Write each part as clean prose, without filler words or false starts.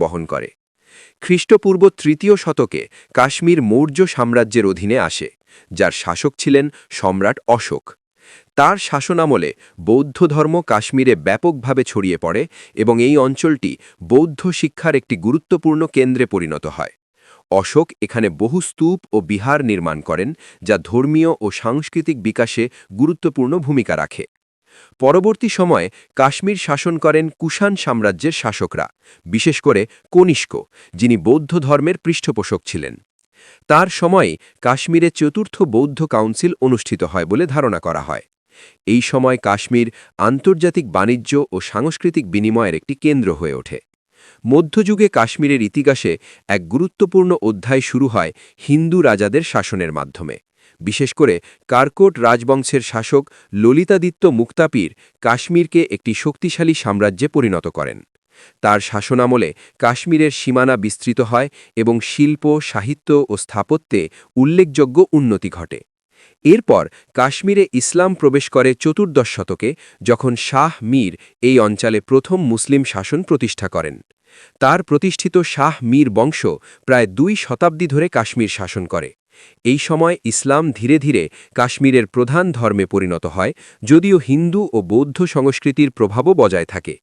বহন করে। খ্রিস্টপূর্ব ৩য় শতকে কাশ্মীর মৌর্য সাম্রাজ্যের অধীনে আসে, যার শাসক ছিলেন সম্রাট অশোক। তার শাসনামলে বৌদ্ধ ধর্ম কাশ্মীরে ব্যাপকভাবে ছড়িয়ে পড়ে এবং এই অঞ্চলটি বৌদ্ধ শিক্ষার একটি গুরুত্বপূর্ণ কেন্দ্রে পরিণত হয়। অশোক এখানে বহু স্তূপ ও বিহার নির্মাণ করেন, যা ধর্মীয় ও সাংস্কৃতিক বিকাশে গুরুত্বপূর্ণ ভূমিকা রাখে। পরবর্তী সময়ে কাশ্মীর শাসন করেন কুষাণ সাম্রাজ্যের শাসকরা, বিশেষ করে কনিষ্ক, যিনি বৌদ্ধ ধর্মের পৃষ্ঠপোষক ছিলেন। তার সময়ে কাশ্মীরে চতুর্থ বৌদ্ধ কাউন্সিল অনুষ্ঠিত হয় বলে ধারণা করা হয়। এই সময় কাশ্মীর আন্তর্জাতিক বাণিজ্য ও সাংস্কৃতিক বিনিময়ের একটি কেন্দ্র হয়ে ওঠে। মধ্যযুগে কাশ্মীরের ইতিহাসে এক গুরুত্বপূর্ণ অধ্যায় শুরু হয় হিন্দু রাজাদের শাসনের মাধ্যমে। বিশেষ করে কারকোট রাজবংশের শাসক ললিতাদিত্য মুক্তাপির কাশ্মীরকে একটি শক্তিশালী সাম্রাজ্যে পরিণত করেন। তার শাসনামলে কাশ্মীরের সীমানা বিস্তৃত হয় এবং শিল্প, সাহিত্য ও স্থাপত্যে উল্লেখযোগ্য উন্নতি ঘটে। এরপর কাশ্মীরে ইসলাম প্রবেশ করে চতুর্দশ শতকে, যখন শাহ মীর এই অঞ্চলে প্রথম মুসলিম শাসন প্রতিষ্ঠা করেন। তার প্রতিষ্ঠিত শাহ মীর বংশ প্রায় ২ শতাব্দী ধরে কাশ্মীর শাসন করে। এই সময় ইসলাম ধীরে ধীরে কাশ্মীরের প্রধান ধর্মে পরিণত হয়, যদিও হিন্দু ও বৌদ্ধ সংস্কৃতির প্রভাবও বজায় থাকে।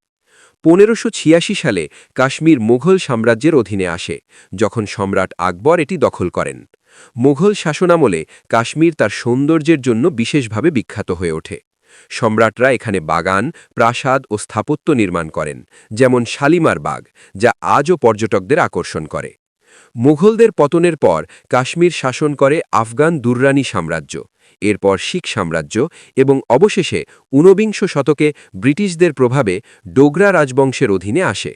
১৫৮৬ সালে কাশ্মীর মুঘল সাম্রাজ্যের অধীনে আসে, যখন সম্রাট আকবর এটি দখল করেন। মুঘল শাসনামলে কাশ্মীর তার সৌন্দর্যের জন্য বিশেষভাবে বিখ্যাত হয়ে ওঠে। সম্রাটরা এখানে বাগান, প্রাসাদ ও স্থাপত্য নির্মাণ করেন, যেমন শালিমার বাগ, যা আজও পর্যটকদের আকর্ষণ করে। মুঘলদের পতনের পর কাশ্মীর শাসন করে আফগান দুররানি সাম্রাজ্য, এরপর শিখ সাম্রাজ্য এবং অবশেষে ১৯বিংশ শতকে ব্রিটিশদের প্রভাবে ডোগরা রাজবংশের অধীনে আসে।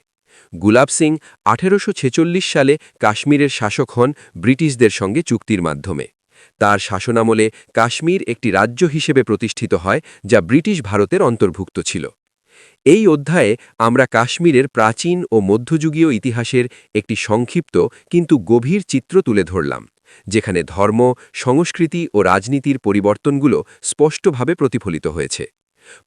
গুলাব সিং ১৮৪৬ সালে কাশ্মীরের শাসক হন ব্রিটিশদের সঙ্গে চুক্তির মাধ্যমে। তার শাসনামলে কাশ্মীর একটি রাজ্য হিসেবে প্রতিষ্ঠিত হয়, যা ব্রিটিশ ভারতের অন্তর্ভুক্ত ছিল। এই অধ্যায়ে আমরা কাশ্মীরের প্রাচীন ও মধ্যযুগীয় ইতিহাসের একটি সংক্ষিপ্ত কিন্তু গভীর চিত্র তুলে ধরলাম, যেখানে ধর্ম, সংস্কৃতি ও রাজনীতির পরিবর্তনগুলো স্পষ্টভাবে প্রতিফলিত হয়েছে।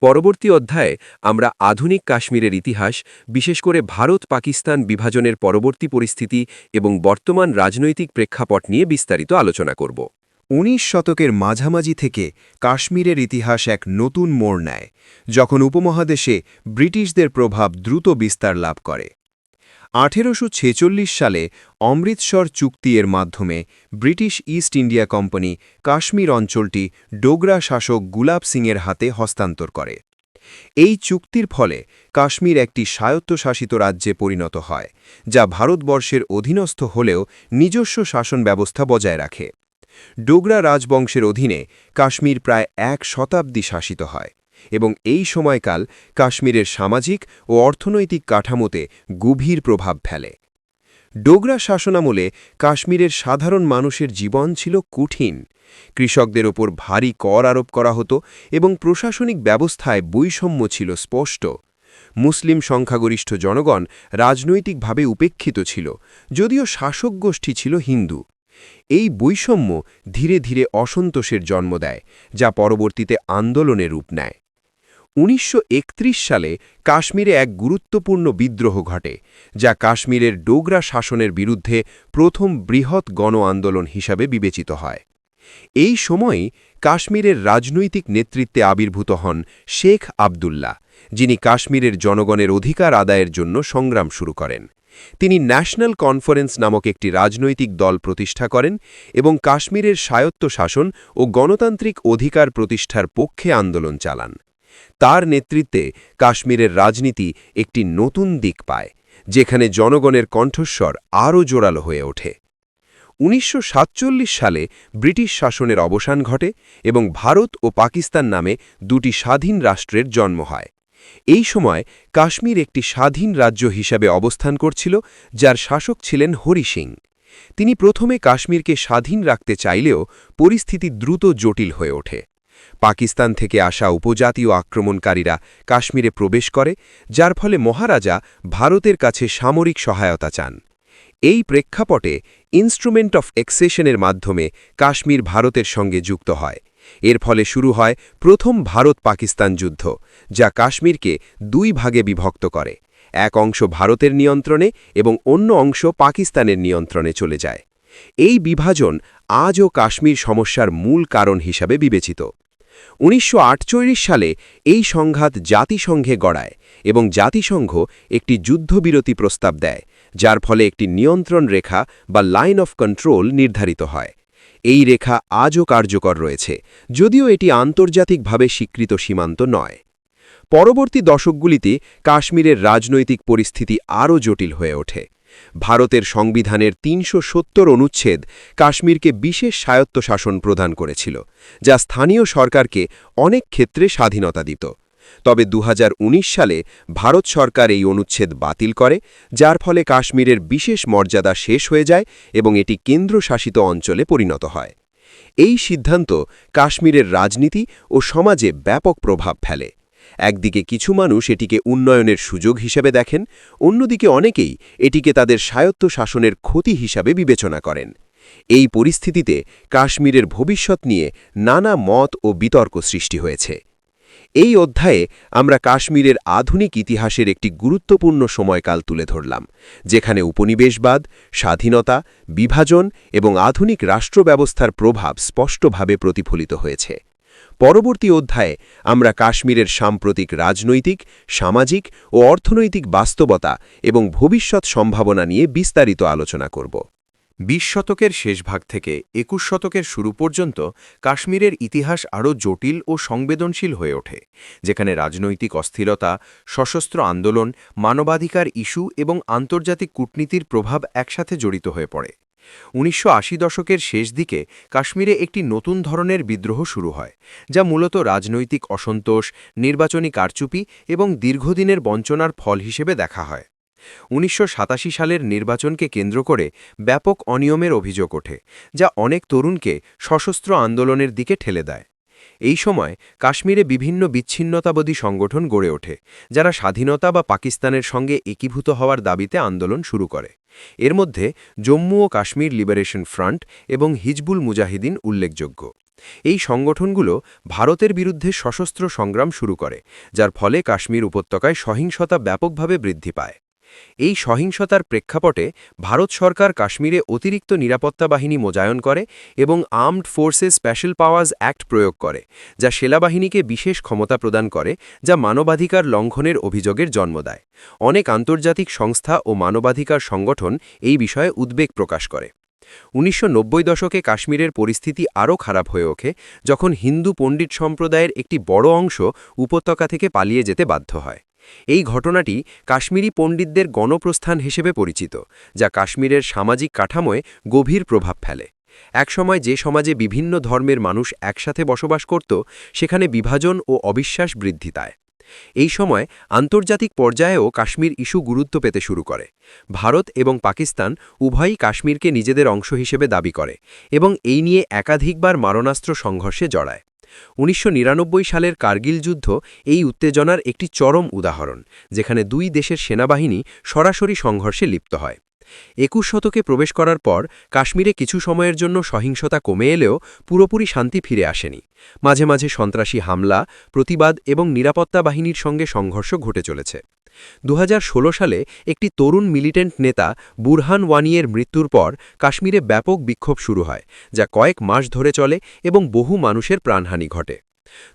পরবর্তী অধ্যায়ে আমরা আধুনিক কাশ্মীরের ইতিহাস, বিশেষ করে ভারত-পাকিস্তান বিভাজনের পরবর্তী পরিস্থিতি এবং বর্তমান রাজনৈতিক প্রেক্ষাপট নিয়ে বিস্তারিত আলোচনা করব। ১৯ শতকের মাঝামাঝি থেকে কাশ্মীরের ইতিহাস এক নতুন মোড় নেয়, যখন উপমহাদেশে ব্রিটিশদের প্রভাব দ্রুত বিস্তার লাভ করে। ১৮৪৬ সালে অমৃতসর চুক্তি এর মাধ্যমে British east India company Kashmir অঞ্চলটি ডোগরা শাসক গুলাব সিংয়ের হাতে হস্তান্তর করে। এই চুক্তির ফলে কাশ্মীর একটি স্বায়ত্তশাসিত রাজ্যে পরিণত হয়, যা ভারতবর্ষের অধীনস্থ হলেও নিজস্ব শাসন ব্যবস্থা বজায় রাখে। ডোগরা রাজবংশের অধীনে কাশ্মীর প্রায় ১ শতাব্দী শাসিত হয় এবং এই সময়কাল কাশ্মীরের সামাজিক ও অর্থনৈতিক কাঠামোতে গভীর প্রভাব ফেলে। ডোগরা শাসনামলে কাশ্মীরের সাধারণ মানুষের জীবন ছিল কঠিন। কৃষকদের ওপর ভারী কর আরোপ করা হতো এবং প্রশাসনিক ব্যবস্থায় বৈষম্য ছিল স্পষ্ট। মুসলিম সংখ্যাগরিষ্ঠ জনগণ রাজনৈতিকভাবে উপেক্ষিত ছিল, যদিও শাসক গোষ্ঠী ছিল হিন্দু। এই বৈষম্য ধীরে ধীরে অসন্তোষের জন্ম দেয়, যা পরবর্তীতে আন্দোলনে রূপ নেয়। ১৯৩১ সালে কাশ্মীরে এক গুরুত্বপূর্ণ বিদ্রোহ ঘটে, যা কাশ্মীরের ডোগরা শাসনের বিরুদ্ধে প্রথম বৃহৎ গণ আন্দোলন হিসাবে বিবেচিত হয়। এই সময়ই কাশ্মীরের রাজনৈতিক নেতৃত্বে আবির্ভূত হন শেখ আবদুল্লাহ, যিনি কাশ্মীরের জনগণের অধিকার আদায়ের জন্য সংগ্রাম শুরু করেন। তিনি ন্যাশনাল কনফারেন্স নামক একটি রাজনৈতিক দল প্রতিষ্ঠা করেন এবং কাশ্মীরের স্বায়ত্তশাসন ও গণতান্ত্রিক অধিকার প্রতিষ্ঠার পক্ষে আন্দোলন চালান। তার নেতৃত্বে কাশ্মীরের রাজনীতি একটি নতুন দিক পায়, যেখানে জনগণের কণ্ঠস্বর আরও জোরালো হয়ে ওঠে। ১৯৪৭ সালে ব্রিটিশ শাসনের অবসান ঘটে এবং ভারত ও পাকিস্তান নামে দুটি স্বাধীন রাষ্ট্রের জন্ম হয়। এই সময় কাশ্মীর একটি স্বাধীন রাজ্য হিসাবে অবস্থান করছিল, যার শাসক ছিলেন হরি সিং। তিনি প্রথমে কাশ্মীরকে স্বাধীন রাখতে চাইলেও পরিস্থিতি দ্রুত জটিল হয়ে ওঠে। পাকিস্তান থেকে আসা উপজাতীয় আক্রমণকারীরা কাশ্মীরে প্রবেশ করে, যার ফলে মহারাজা ভারতের কাছে সামরিক সহায়তা চান। এই প্রেক্ষাপটে ইনস্ট্রুমেন্ট অফ এক্সেশনের মাধ্যমে কাশ্মীর ভারতের সঙ্গে যুক্ত হয়। এর ফলে শুরু হয় প্রথম ভারত-পাকিস্তান যুদ্ধ, যা কাশ্মীরকে ২ ভাগে বিভক্ত করে। এক অংশ ভারতের নিয়ন্ত্রণে এবং অন্য অংশ পাকিস্তানের নিয়ন্ত্রণে চলে যায়। এই বিভাজন আজও কাশ্মীর সমস্যার মূল কারণ হিসাবে বিবেচিত। ১৯৪৮ সালে এই সংঘাত জাতিসংঘে গড়ায় এবং জাতিসংঘ একটি যুদ্ধবিরতি প্রস্তাব দেয়, যার ফলে একটি নিয়ন্ত্রণ রেখা বা লাইন অফ কন্ট্রোল নির্ধারিত হয়। এই রেখা আজও কার্যকর রয়েছে, যদিও এটি আন্তর্জাতিকভাবে স্বীকৃত সীমান্ত নয়। পরবর্তী দশকগুলিতে কাশ্মীরের রাজনৈতিক পরিস্থিতি আরও জটিল হয়ে ওঠে। ভারতের সংবিধানের ৩৭০ অনুচ্ছেদ কাশ্মীরকে বিশেষ স্বায়ত্তশাসন প্রদান করেছিল, যা স্থানীয় সরকারকে অনেক ক্ষেত্রে স্বাধীনতা দিত। তবে ২০১৯ সালে ভারত সরকার এই অনুচ্ছেদ বাতিল করে, যার ফলে কাশ্মীরের বিশেষ মর্যাদা শেষ হয়ে যায় এবং এটি কেন্দ্রশাসিত অঞ্চলে পরিণত হয়। এই সিদ্ধান্ত কাশ্মীরের রাজনীতি ও সমাজে ব্যাপক প্রভাব ফেলে। একদিকে কিছু মানুষ এটিকে উন্নয়নের সুযোগ হিসেবে দেখেন, অন্যদিকে অনেকেই এটিকে তাদের স্বায়ত্তশাসনের ক্ষতি হিসাবে বিবেচনা করেন। এই পরিস্থিতিতে কাশ্মীরের ভবিষ্যৎ নিয়ে নানা মত ও বিতর্ক সৃষ্টি হয়েছে। এই অধ্যায়ে আমরা কাশ্মীরের আধুনিক ইতিহাসের একটি গুরুত্বপূর্ণ সময়কাল তুলে ধরলাম, যেখানে উপনিবেশবাদ, স্বাধীনতা, বিভাজন এবং আধুনিক রাষ্ট্র ব্যবস্থার প্রভাব স্পষ্টভাবে প্রতিফলিত হয়েছে। পরবর্তী অধ্যায়ে আমরা কাশ্মীরের সাম্প্রতিক রাজনৈতিক, সামাজিক ও অর্থনৈতিক বাস্তবতা এবং ভবিষ্যৎ সম্ভাবনা নিয়ে বিস্তারিত আলোচনা করব। ২০ শতকের শেষ ভাগ থেকে ২১ শতকের শুরু পর্যন্ত কাশ্মীরের ইতিহাস আরও জটিল ও সংবেদনশীল হয়ে ওঠে, যেখানে রাজনৈতিক অস্থিরতা, সশস্ত্র আন্দোলন, মানবাধিকার ইস্যু এবং আন্তর্জাতিক কূটনীতির প্রভাব একসাথে জড়িত হয়ে পড়ে। ১৯৮০ দশকের শেষ দিকে কাশ্মীরে একটি নতুন ধরনের বিদ্রোহ শুরু হয়, যা মূলত রাজনৈতিক অসন্তোষ, নির্বাচনী কারচুপি এবং দীর্ঘদিনের বঞ্চনার ফল হিসেবে দেখা হয়। ১৯৮৭ সালের নির্বাচনকে কেন্দ্র করে ব্যাপক অনিয়মের অভিযোগ ওঠে, যা অনেক তরুণকে সশস্ত্র আন্দোলনের দিকে ঠেলে দেয়। এই সময় কাশ্মীরে বিভিন্ন বিচ্ছিন্নতাবাদী সংগঠন গড়ে ওঠে, যারা স্বাধীনতা বা পাকিস্তানের সঙ্গে একীভূত হওয়ার দাবিতে আন্দোলন শুরু করে। এর মধ্যে জম্মু ও কাশ্মীর লিবারেশন ফ্রন্ট এবং হিজবুল মুজাহিদিন উল্লেখযোগ্য। এই সংগঠনগুলো ভারতের বিরুদ্ধে সশস্ত্র সংগ্রাম শুরু করে, যার ফলে কাশ্মীর উপত্যকায় সহিংসতা ব্যাপকভাবে বৃদ্ধি পায়। এই সহিংসতার প্রেক্ষাপটে ভারত সরকার কাশ্মীরে অতিরিক্ত নিরাপত্তা বাহিনী মোতায়েন করে এবং armed forces special powers act প্রয়োগ করে, যা সেনাবাহিনীকে বিশেষ ক্ষমতা প্রদান করে, যা মানবাধিকার লঙ্ঘনের অভিযোগের জন্ম দেয়। অনেক আন্তর্জাতিক সংস্থা ও মানবাধিকার সংগঠন এই বিষয়ে উদ্বেগ প্রকাশ করে। ১৯৯০ দশকে কাশ্মীরের পরিস্থিতি আরও খারাপ হয়ে ওঠে, যখন হিন্দু পণ্ডিত সম্প্রদায়ের একটি বড় অংশ উপত্যকা থেকে পালিয়ে যেতে বাধ্য হয়। এই ঘটনাটি কাশ্মীরি পণ্ডিতদের গণপ্রস্থান হিসেবে পরিচিত, যা কাশ্মীরের সামাজিক কাঠামোয় গভীর প্রভাব ফেলে। একসময় যে সমাজে বিভিন্ন ধর্মের মানুষ একসাথে বসবাস করত, সেখানে বিভাজন ও অবিশ্বাস বৃদ্ধি পায়। এই সময় আন্তর্জাতিক পর্যায়েও কাশ্মীর ইস্যু গুরুত্ব পেতে শুরু করে। ভারত এবং পাকিস্তান উভয়ই কাশ্মীরকে নিজেদের অংশ হিসেবে দাবি করে এবং এই নিয়ে একাধিকবার মারণাস্ত্র সংঘর্ষে জড়ায়। ১৯৯৯ সালের কার্গিল যুদ্ধ এই উত্তেজনার একটি চরম উদাহরণ, যেখানে দুই দেশের সেনাবাহিনী সরাসরি সংঘর্ষে লিপ্ত হয়। ২১ শতকে প্রবেশ করার পর কাশ্মীরে কিছু সময়ের জন্য সহিংসতা কমে এলেও পুরোপুরি শান্তি ফিরে আসেনি। মাঝে মাঝে সন্ত্রাসী হামলা, প্রতিবাদ এবং নিরাপত্তা বাহিনীর সঙ্গে সংঘর্ষ ঘটে চলেছে। ২০১৬ সালে একটি তরুণ মিলিটেন্ট নেতা বুরহান ওয়ানিয়ের মৃত্যুর পর কাশ্মীরে ব্যাপক বিক্ষোভ শুরু হয়, যা কয়েক মাস ধরে চলে এবং বহু মানুষের প্রাণহানি ঘটে।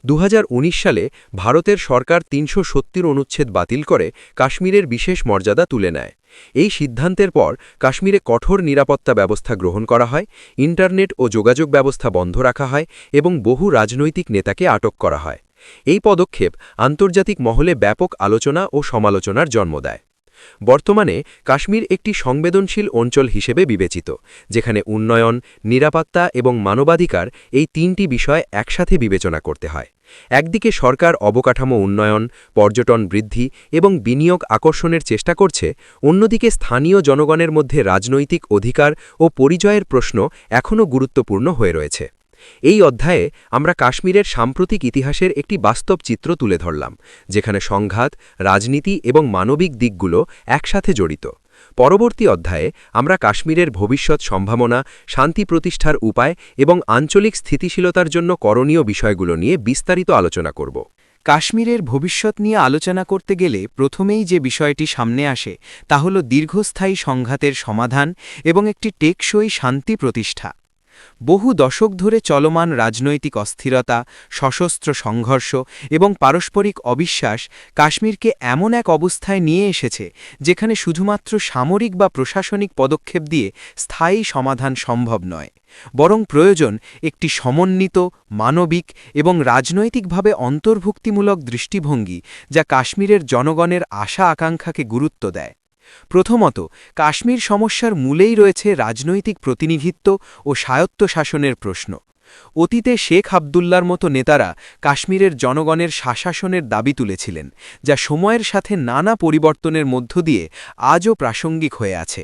২০১৯ সালে ভারতের সরকার ৩৭০ অনুচ্ছেদ বাতিল করে কাশ্মীরের বিশেষ মর্যাদা তুলে নেয়। এই সিদ্ধান্তের পর কাশ্মীরে কঠোর নিরাপত্তা ব্যবস্থা গ্রহণ করা হয়, ইন্টারনেট ও যোগাযোগ ব্যবস্থা বন্ধ রাখা হয় এবং বহু রাজনৈতিক নেতাকে আটক করা হয়। এই পদক্ষেপ আন্তর্জাতিক মহলে ব্যাপক আলোচনা ও সমালোচনার জন্ম দেয়। বর্তমানে কাশ্মীর একটি সংবেদনশীল অঞ্চল হিসেবে বিবেচিত, যেখানে উন্নয়ন, নিরাপত্তা এবং মানবাধিকার এই তিনটি বিষয় একসাথে বিবেচনা করতে হয়। একদিকে সরকার অবকাঠামো উন্নয়ন, পর্যটন বৃদ্ধি এবং বিনিয়োগ আকর্ষণের চেষ্টা করছে, অন্যদিকে স্থানীয় জনগণের মধ্যে রাজনৈতিক অধিকার ও পরিচয়ের প্রশ্ন এখনও গুরুত্বপূর্ণ হয়ে রয়েছে। এই অধ্যায়ে আমরা কাশ্মীরের সাম্প্রতিক ইতিহাসের একটি বাস্তব চিত্র তুলে ধরলাম, যেখানে সংঘাত, রাজনীতি এবং মানবিক দিকগুলো একসাথে জড়িত। পরবর্তী অধ্যায়ে আমরা কাশ্মীরের ভবিষ্যৎ সম্ভাবনা, শান্তি প্রতিষ্ঠার উপায় এবং আঞ্চলিক স্থিতিশীলতার জন্য করণীয় বিষয়গুলো নিয়ে বিস্তারিত আলোচনা করব। কাশ্মীরের ভবিষ্যৎ নিয়ে আলোচনা করতে গেলে প্রথমেই যে বিষয়টি সামনে আসে তা হল দীর্ঘস্থায়ী সংঘাতের সমাধান এবং একটি টেকসই শান্তি প্রতিষ্ঠা। বহু দশক ধরে চলমান রাজনৈতিক অস্থিরতা, সশস্ত্র সংঘর্ষ এবং পারস্পরিক অবিশ্বাস কাশ্মীরকে এমন এক অবস্থায় নিয়ে এসেছে যেখানে শুধুমাত্র সামরিক বা প্রশাসনিক পদক্ষেপ দিয়ে স্থায়ী সমাধান সম্ভব নয়, বরং প্রয়োজন একটি সমন্বিত, মানবিক এবং রাজনৈতিকভাবে অন্তর্ভুক্তিমূলক দৃষ্টিভঙ্গি যা কাশ্মীরের জনগণের আশা আকাঙ্ক্ষাকে গুরুত্ব দেয়। প্রথমত, কাশ্মীর সমস্যার মূলেই রয়েছে রাজনৈতিক প্রতিনিধিত্ব ও স্বায়ত্তশাসনের প্রশ্ন। অতীতে শেখ আবদুল্লার মতো নেতারা কাশ্মীরের জনগণের স্বশাসনের দাবি তুলেছিলেন, যা সময়ের সাথে নানা পরিবর্তনের মধ্য দিয়ে আজও প্রাসঙ্গিক হয়ে আছে।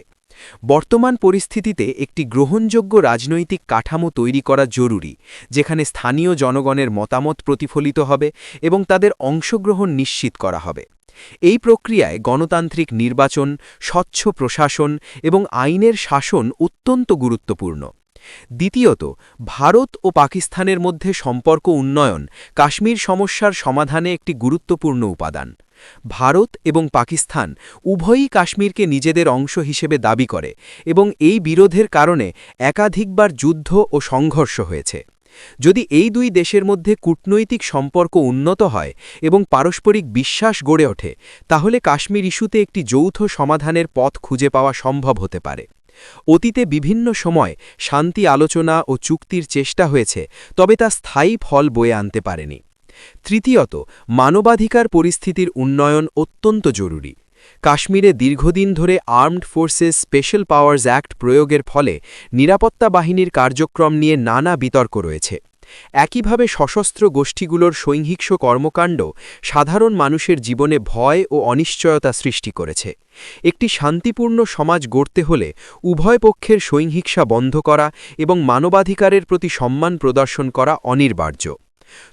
বর্তমান পরিস্থিতিতে একটি গ্রহণযোগ্য রাজনৈতিক কাঠামো তৈরি করা জরুরি, যেখানে স্থানীয় জনগণের মতামত প্রতিফলিত হবে এবং তাদের অংশগ্রহণ নিশ্চিত করা হবে। এই প্রক্রিয়ায় গণতান্ত্রিক নির্বাচন, স্বচ্ছ প্রশাসন এবং আইনের শাসন অত্যন্ত গুরুত্বপূর্ণ। দ্বিতীয়ত, ভারত ও পাকিস্তানের মধ্যে সম্পর্ক উন্নয়ন কাশ্মীর সমস্যার সমাধানে একটি গুরুত্বপূর্ণ উপাদান। ভারত এবং পাকিস্তান উভয়ই কাশ্মীরকে নিজেদের অংশ হিসেবে দাবি করে এবং এই বিরোধের কারণে একাধিকবার যুদ্ধ ও সংঘর্ষ হয়েছে। যদি এই দুই দেশের মধ্যে কূটনৈতিক সম্পর্ক উন্নত হয় এবং পারস্পরিক বিশ্বাস গড়ে ওঠে, তাহলে কাশ্মীর ইস্যুতে একটি যৌথ সমাধানের পথ খুঁজে পাওয়া সম্ভব হতে পারে। অতীতে বিভিন্ন সময় শান্তি আলোচনা ও চুক্তির চেষ্টা হয়েছে, তবে তা স্থায়ী ফল বয়ে আনতে পারেনি। তৃতীয়ত, মানবাধিকার পরিস্থিতির উন্নয়ন অত্যন্ত জরুরি। কাশ্মীরে দীর্ঘদিন ধরে armed forces special powers act প্রয়োগের ফলে নিরাপত্তা বাহিনীর কার্যক্রম নিয়ে নানা বিতর্ক রয়েছে। একইভাবে সশস্ত্র গোষ্ঠীগুলোর সহিংস কর্মকাণ্ড সাধারণ মানুষের জীবনে ভয় ও অনিশ্চয়তা সৃষ্টি করেছে। একটি শান্তিপূর্ণ সমাজ গড়তে হলে উভয় পক্ষের সহিংসা বন্ধ করা এবং মানবাধিকারের প্রতি সম্মান প্রদর্শন করা অনিবার্য।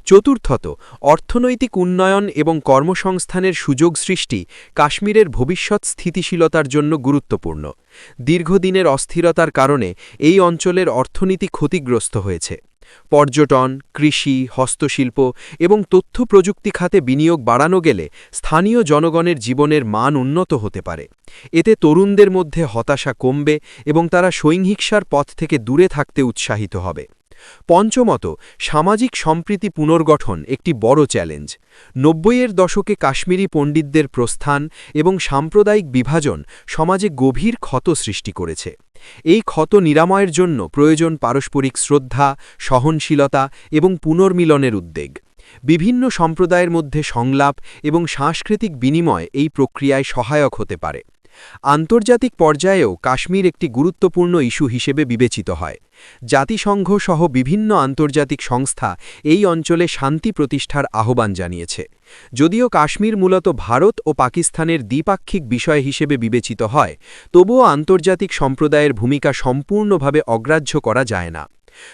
চতুর্থত, অর্থনৈতিক উন্নয়ন এবং কর্মসংস্থানের সুযোগ সৃষ্টি কাশ্মীরের ভবিষ্যৎ স্থিতিশীলতার জন্য গুরুত্বপূর্ণ। দীর্ঘদিনের অস্থিরতার কারণে এই অঞ্চলের অর্থনীতি ক্ষতিগ্রস্ত হয়েছে। পর্যটন, কৃষি, হস্তশিল্প এবং তথ্য প্রযুক্তি খাতে বিনিয়োগ বাড়ানো গেলে স্থানীয় জনগণের জীবনের মান উন্নত হতে পারে। এতে তরুণদের মধ্যে হতাশা কমবে এবং তারা সহিংসার পথ থেকে দূরে থাকতে উৎসাহিত হবে। পঞ্চমত, সামাজিক সম্প্রীতি পুনর্গঠন একটি বড় চ্যালেঞ্জ। ৯০-এর দশকে কাশ্মীরি পণ্ডিতদের প্রস্থান এবং সাম্প্রদায়িক বিভাজন সমাজে গভীর ক্ষত সৃষ্টি করেছে। এই ক্ষত নিরাময়ের জন্য প্রয়োজন পারস্পরিক শ্রদ্ধা, সহনশীলতা এবং পুনর্মিলনের উদ্যোগ। বিভিন্ন সম্প্রদায়ের মধ্যে সংলাপ এবং সাংস্কৃতিক বিনিময় এই প্রক্রিয়ায় সহায়ক হতে পারে। আন্তর্জাতিক পর্যায়েও কাশ্মীর একটি গুরুত্বপূর্ণ ইস্যু হিসেবে বিবেচিত হয়। জাতিসংঘ সহ বিভিন্ন আন্তর্জাতিক সংস্থা এই অঞ্চলে শান্তি প্রতিষ্ঠার আহ্বান জানিয়েছে। যদিও কাশ্মীর মূলত ভারত ও পাকিস্তানের দ্বিপাক্ষিক বিষয় হিসেবে বিবেচিত হয়, তবুও আন্তর্জাতিক সম্প্রদায়ের ভূমিকা সম্পূর্ণভাবে অগ্রাহ্য করা যায় না।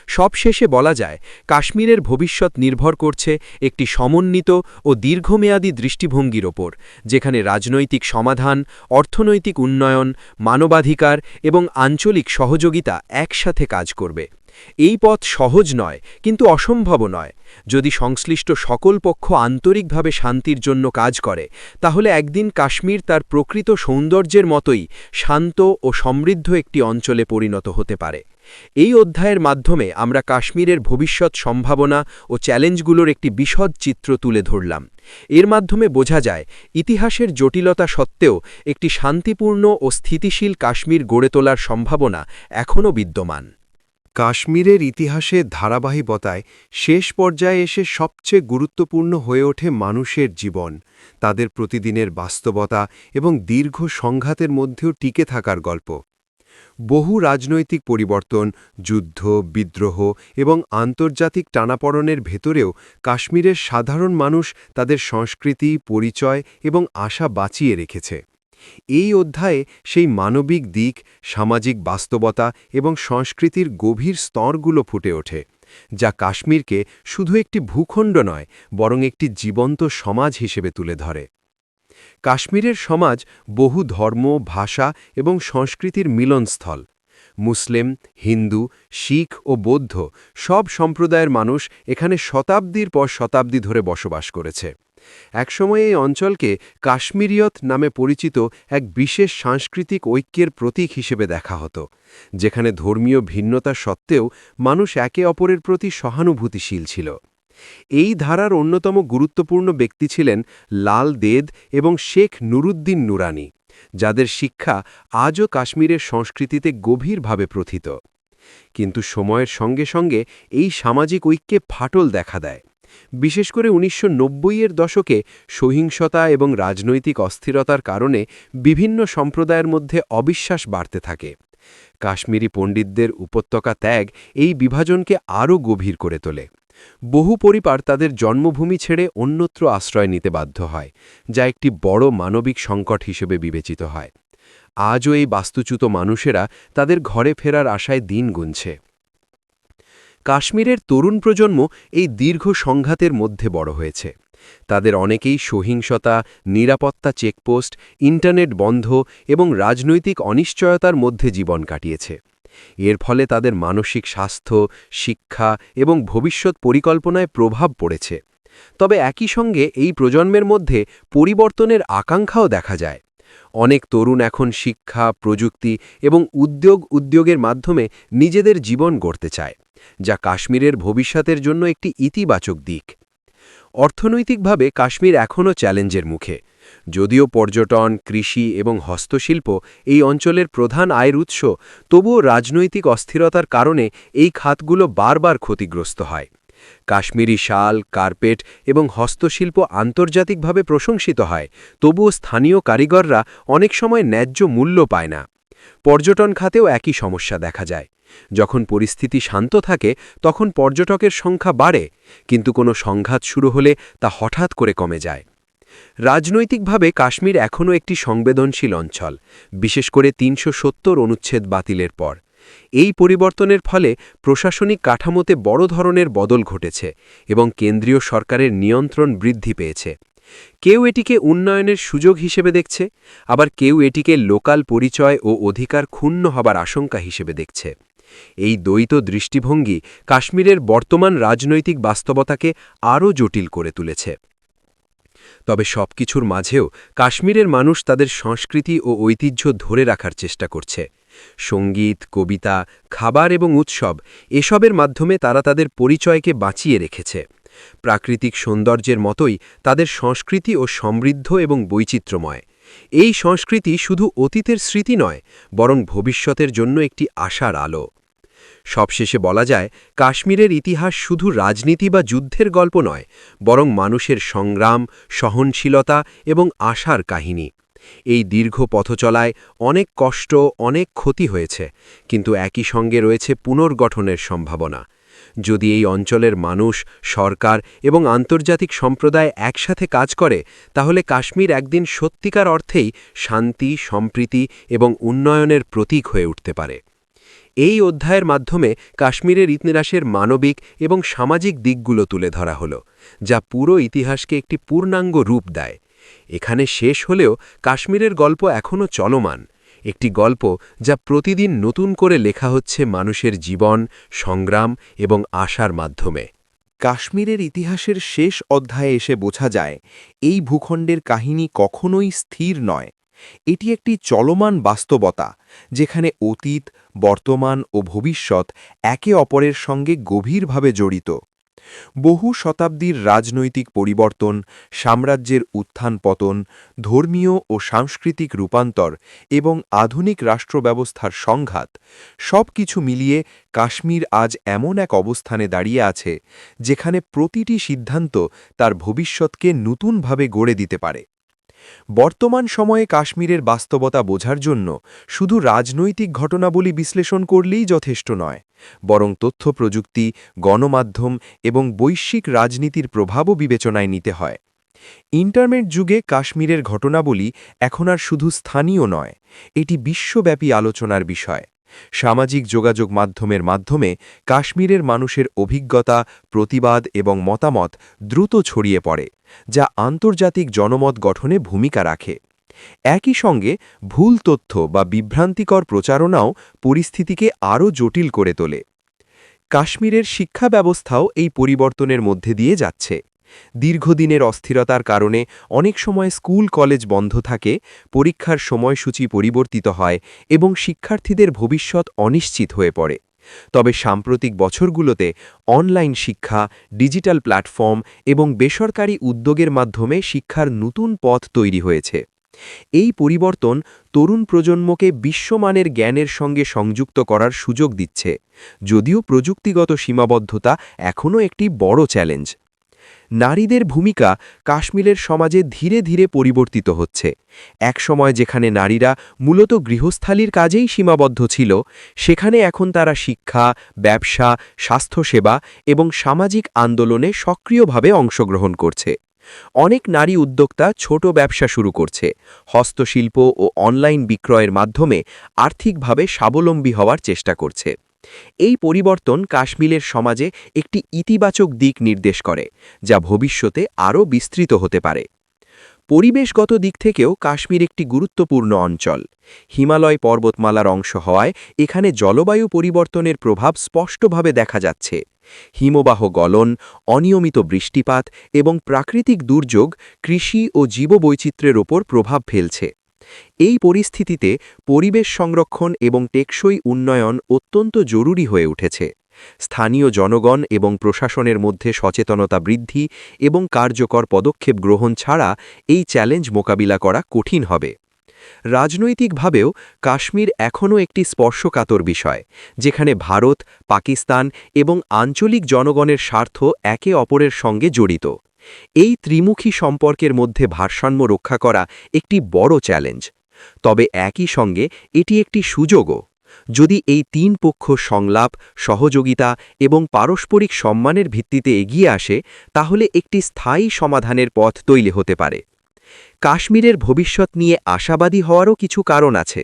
সবশেষে বলা যায়, কাশ্মীরের ভবিষ্যৎ নির্ভর করছে একটি সমন্বিত ও দীর্ঘমেয়াদী দৃষ্টিভঙ্গির ওপর, যেখানে রাজনৈতিক সমাধান, অর্থনৈতিক উন্নয়ন, মানবাধিকার এবং আঞ্চলিক সহযোগিতা একসাথে কাজ করবে। এই পথ সহজ নয়, কিন্তু অসম্ভবও নয়। যদি সংশ্লিষ্ট সকল পক্ষ আন্তরিকভাবে শান্তির জন্য কাজ করে, তাহলে একদিন কাশ্মীর তার প্রকৃত সৌন্দর্যের মতোই শান্ত ও সমৃদ্ধ একটি অঞ্চলে পরিণত হতে পারে। এই অধ্যায়ের মাধ্যমে আমরা কাশ্মীরের ভবিষ্যৎ সম্ভাবনা ও চ্যালেঞ্জগুলোর একটি বিশদ চিত্র তুলে ধরলাম। এর মাধ্যমে বোঝা যায়, ইতিহাসের জটিলতা সত্ত্বেও একটি শান্তিপূর্ণ ও স্থিতিশীল কাশ্মীর গড়ে তোলার সম্ভাবনা এখনও বিদ্যমান। কাশ্মীরের ইতিহাসে ধারাবাহিকতায় শেষ পর্যায়ে এসে সবচেয়ে গুরুত্বপূর্ণ হয়ে ওঠে মানুষের জীবন, তাদের প্রতিদিনের বাস্তবতা এবং দীর্ঘ সংঘাতের মধ্যেও টিকে থাকার গল্প। বহু রাজনৈতিক পরিবর্তন, যুদ্ধ, বিদ্রোহ এবং আন্তর্জাতিক টানাপড়নের ভেতরেও কাশ্মীরের সাধারণ মানুষ তাদের সংস্কৃতি, পরিচয় এবং আশা বাঁচিয়ে রেখেছে। এই অধ্যায়ে সেই মানবিক দিক, সামাজিক বাস্তবতা এবং সংস্কৃতির গভীর স্তরগুলো ফুটে ওঠে, যা কাশ্মীরকে শুধু একটি ভূখণ্ড নয়, বরং একটি জীবন্ত সমাজ হিসেবে তুলে ধরে। কাশ্মীরের সমাজ বহু ধর্ম, ভাষা এবং সংস্কৃতির মিলনস্থল। মুসলিম, হিন্দু, শিখ ও বৌদ্ধ সব সম্প্রদায়ের মানুষ এখানে শতাব্দীর পর শতাব্দী ধরে বসবাস করেছে। একসময় এই অঞ্চলকে কাশ্মীরিয়ত নামে পরিচিত এক বিশেষ সাংস্কৃতিক ঐক্যের প্রতীক হিসেবে দেখা হতো, যেখানে ধর্মীয় ভিন্নতা সত্ত্বেও মানুষ একে অপরের প্রতি সহানুভূতিশীল ছিল। এই ধারার অন্যতম গুরুত্বপূর্ণ ব্যক্তি ছিলেন লাল দেদ এবং শেখ নুরুদ্দিন নুরানি, যাদের শিক্ষা আজও কাশ্মীরের সংস্কৃতিতে গভীরভাবে প্রথিত। কিন্তু সময়ের সঙ্গে সঙ্গে এই সামাজিক ঐক্যে ফাটল দেখা দেয়। বিশেষ করে ১৯৯০-এর দশকে সহিংসতা এবং রাজনৈতিক অস্থিরতার কারণে বিভিন্ন সম্প্রদায়ের মধ্যে অবিশ্বাস বাড়তে থাকে। কাশ্মীরি পণ্ডিতদের উপত্যকা ত্যাগ এই বিভাজনকে আরও গভীর করে তোলে। বহু পরিবার তাদের জন্মভূমি ছেড়ে অন্যত্র আশ্রয় নিতে বাধ্য হয়, যা একটি বড় মানবিক সংকট হিসেবে বিবেচিত হয়। আজও এই বাস্তুচ্যুত মানুষেরা তাদের ঘরে ফেরার আশায় দিন গুনছে। কাশ্মীরের তরুণ প্রজন্ম এই দীর্ঘ সংঘাতের মধ্যে বড় হয়েছে। তাদের অনেকেই সহিংসতা, নিরাপত্তা চেকপোস্ট, ইন্টারনেট বন্ধ এবং রাজনৈতিক অনিশ্চয়তার মধ্যে জীবন কাটিয়েছে। এর ফলে তাদের মানসিক স্বাস্থ্য, শিক্ষা এবং ভবিষ্যৎ পরিকল্পনায় প্রভাব পড়েছে। তবে একই সঙ্গে এই প্রজন্মের মধ্যে পরিবর্তনের আকাঙ্ক্ষাও দেখা যায়। অনেক তরুণ এখন শিক্ষা, প্রযুক্তি এবং উদ্যোগের মাধ্যমে নিজেদের জীবন গড়তে চায়, যা কাশ্মীরের ভবিষ্যতের জন্য একটি ইতিবাচক দিক। অর্থনৈতিকভাবে কাশ্মীর এখনও চ্যালেঞ্জের মুখে। যদিও পর্যটন, কৃষি এবং হস্তশিল্প এই অঞ্চলের প্রধান আয়ের উৎস, তবুও রাজনৈতিক অস্থিরতার কারণে এই খাতগুলো বারবার ক্ষতিগ্রস্ত হয়। কাশ্মীরি শাল, কার্পেট এবং হস্তশিল্প আন্তর্জাতিকভাবে প্রশংসিত হয়, তবুও স্থানীয় কারিগররা অনেক সময় ন্যায্য মূল্য পায় না। পর্যটন খাতেও একই সমস্যা দেখা যায়। যখন পরিস্থিতি শান্ত থাকে তখন পর্যটকের সংখ্যা বাড়ে, কিন্তু কোনো সংঘাত শুরু হলে তা হঠাৎ করে কমে যায়। রাজনৈতিকভাবে কাশ্মীর এখনও একটি সংবেদনশীল অঞ্চল, বিশেষ করে ৩৭০ অনুচ্ছেদ বাতিলের পর। এই পরিবর্তনের ফলে প্রশাসনিক কাঠামোতে বড় ধরনের বদল ঘটেছে এবং কেন্দ্রীয় সরকারের নিয়ন্ত্রণ বৃদ্ধি পেয়েছে। কেউ এটিকে উন্নয়নের সুযোগ হিসেবে দেখছে, আবার কেউ এটিকে লোকাল পরিচয় ও অধিকার ক্ষুণ্ণ হবার আশঙ্কা হিসেবে দেখছে। এই দ্বৈত দৃষ্টিভঙ্গি কাশ্মীরের বর্তমান রাজনৈতিক বাস্তবতাকে আরও জটিল করে তুলেছে। তবে সবকিছুর মাঝেও কাশ্মীরের মানুষ তাদের সংস্কৃতি ও ঐতিহ্য ধরে রাখার চেষ্টা করছে। সঙ্গীত, কবিতা, খাবার এবং উৎসব এসবের মাধ্যমে তারা তাদের পরিচয়কে বাঁচিয়ে রেখেছে। প্রাকৃতিক সৌন্দর্যের মতোই তাদের সংস্কৃতি ও সমৃদ্ধ এবং বৈচিত্র্যময়। এই সংস্কৃতি শুধু অতীতের স্মৃতি নয়, বরং ভবিষ্যতের জন্য একটি আশার আলো। সবশেষে বলা যায়, কাশ্মীরের ইতিহাস শুধু রাজনীতি বা যুদ্ধের গল্প নয়, বরং মানুষের সংগ্রাম, সহনশীলতা এবং আশার কাহিনী। এই দীর্ঘ পথচলায় অনেক কষ্ট, অনেক ক্ষতি হয়েছে, কিন্তু একই সঙ্গে রয়েছে পুনর্গঠনের সম্ভাবনা। যদি এই অঞ্চলের মানুষ, সরকার এবং আন্তর্জাতিক সম্প্রদায় একসাথে কাজ করে, তাহলে কাশ্মীর একদিন সত্যিকার অর্থেই শান্তি, সম্প্রীতি এবং উন্নয়নের প্রতীক হয়ে উঠতে পারে। এই অধ্যায়ের মাধ্যমে কাশ্মীরের ইতিহাসের মানবিক এবং সামাজিক দিকগুলো তুলে ধরা হলো, যা পুরো ইতিহাসকে একটি পূর্ণাঙ্গ রূপ দেয়। এখানে শেষ হলেও কাশ্মীরের গল্প এখনও চলমান, একটি গল্প যা প্রতিদিন নতুন করে লেখা হচ্ছে মানুষের জীবন, সংগ্রাম এবং আশার মাধ্যমে। কাশ্মীরের ইতিহাসের শেষ অধ্যায়ে এসে বোঝা যায়, এই ভূখণ্ডের কাহিনী কখনোই স্থির নয়। এটি একটি চলমান বাস্তবতা, যেখানে অতীত, বর্তমান ও ভবিষ্যৎ একে অপরের সঙ্গে গভীরভাবে জড়িত। বহু শতাব্দীর রাজনৈতিক পরিবর্তন, সাম্রাজ্যের উত্থান-পতন, ধর্মীয় ও সাংস্কৃতিক রূপান্তর এবং আধুনিক রাষ্ট্রব্যবস্থার সংঘাত, সব কিছু মিলিয়ে কাশ্মীর আজ এমন এক অবস্থানে দাঁড়িয়ে আছে, যেখানে প্রতিটি সিদ্ধান্ত তার ভবিষ্যৎকে নতুনভাবে গড়ে দিতে পারে। বর্তমান সময়ে কাশ্মীরের বাস্তবতা বোঝার জন্য শুধু রাজনৈতিক ঘটনাবলী বিশ্লেষণ করলেই যথেষ্ট নয়, বরং তথ্য প্রযুক্তি, গণমাধ্যম এবং বৈশ্বিক রাজনীতির প্রভাবও বিবেচনায় নিতে হয়। ইন্টারনেট যুগে কাশ্মীরের ঘটনাবলী এখন আর শুধু স্থানীয় নয়, এটি বিশ্বব্যাপী আলোচনার বিষয়। সামাজিক যোগাযোগ মাধ্যমের মাধ্যমে কাশ্মীরের মানুষের অভিজ্ঞতা, প্রতিবাদ এবং মতামত দ্রুত ছড়িয়ে পড়ে, যা আন্তর্জাতিক জনমত গঠনে ভূমিকা রাখে। একই সঙ্গে ভুল তথ্য বা বিভ্রান্তিকর প্রচারণাও পরিস্থিতিকে আরও জটিল করে তোলে। কাশ্মীরের শিক্ষা ব্যবস্থাও এই পরিবর্তনের মধ্যে দিয়ে যাচ্ছে। দীর্ঘদিনের অস্থিরতার কারণে অনেক সময় স্কুল কলেজ বন্ধ থাকে, পরীক্ষার সময়সূচি পরিবর্তিত হয় এবং শিক্ষার্থীদের ভবিষ্যৎ অনিশ্চিত হয়ে পড়ে। তবে সাম্প্রতিক বছরগুলোতে অনলাইন শিক্ষা, ডিজিটাল প্ল্যাটফর্ম এবং বেসরকারি উদ্যোগের মাধ্যমে শিক্ষার নতুন পথ তৈরি হয়েছে। এই পরিবর্তন তরুণ প্রজন্মকে বিশ্বমানের জ্ঞানের সঙ্গে সংযুক্ত করার সুযোগ দিচ্ছে, যদিও প্রযুক্তিগত সীমাবদ্ধতা এখনও একটি বড় চ্যালেঞ্জ। নারীদের ভূমিকা কাশ্মীরের সমাজে ধীরে ধীরে পরিবর্তিত হচ্ছে। একসময় যেখানে নারীরা মূলত গৃহস্থালির কাজেই সীমাবদ্ধ ছিল, সেখানে এখন তারা শিক্ষা, ব্যবসা, স্বাস্থ্যসেবা এবং সামাজিক আন্দোলনে সক্রিয়ভাবে অংশগ্রহণ করছে। অনেক নারী উদ্যোক্তা ছোট ব্যবসা শুরু করছে, হস্তশিল্প ও অনলাইন বিক্রয়ের মাধ্যমে আর্থিকভাবে স্বাবলম্বী হওয়ার চেষ্টা করছে। এই পরিবর্তন কাশ্মীরের সমাজে একটি ইতিবাচক দিক নির্দেশ করে, যা ভবিষ্যতে আরও বিস্তৃত হতে পারে। পরিবেশগত দিক থেকেও কাশ্মীর একটি গুরুত্বপূর্ণ অঞ্চল। হিমালয় পর্বতমালার অংশ হওয়ায় এখানে জলবায়ু পরিবর্তনের প্রভাব স্পষ্টভাবে দেখা যাচ্ছে। হিমবাহ গলন, অনিয়মিত বৃষ্টিপাত এবং প্রাকৃতিক দুর্যোগ কৃষি ও জীববৈচিত্র্যের ওপর প্রভাব ফেলছে। এই পরিস্থিতিতে পরিবেশ সংরক্ষণ এবং টেকসই উন্নয়ন অত্যন্ত জরুরি হয়ে উঠেছে। স্থানীয় জনগণ এবং প্রশাসনের মধ্যে সচেতনতা বৃদ্ধি এবং কার্যকর পদক্ষেপ গ্রহণ ছাড়া এই চ্যালেঞ্জ মোকাবিলা করা কঠিন হবে। রাজনৈতিকভাবেও কাশ্মীর এখনও একটি স্পর্শকাতর বিষয়, যেখানে ভারত, পাকিস্তান এবং আঞ্চলিক জনগণের স্বার্থ একে অপরের সঙ্গে জড়িত। এই ত্রিমুখী সম্পর্কের মধ্যে ভারসাম্য রক্ষা করা একটি বড় চ্যালেঞ্জ। তবে একই সঙ্গে এটি একটি সুযোগও। যদি এই তিন পক্ষ সংলাপ, সহযোগিতা এবং পারস্পরিক সম্মানের ভিত্তিতে এগিয়ে আসে, তাহলে একটি স্থায়ী সমাধানের পথ তৈরি হতে পারে। কাশ্মীরের ভবিষ্যৎ নিয়ে আশাবাদী হওয়ারও কিছু কারণ আছে।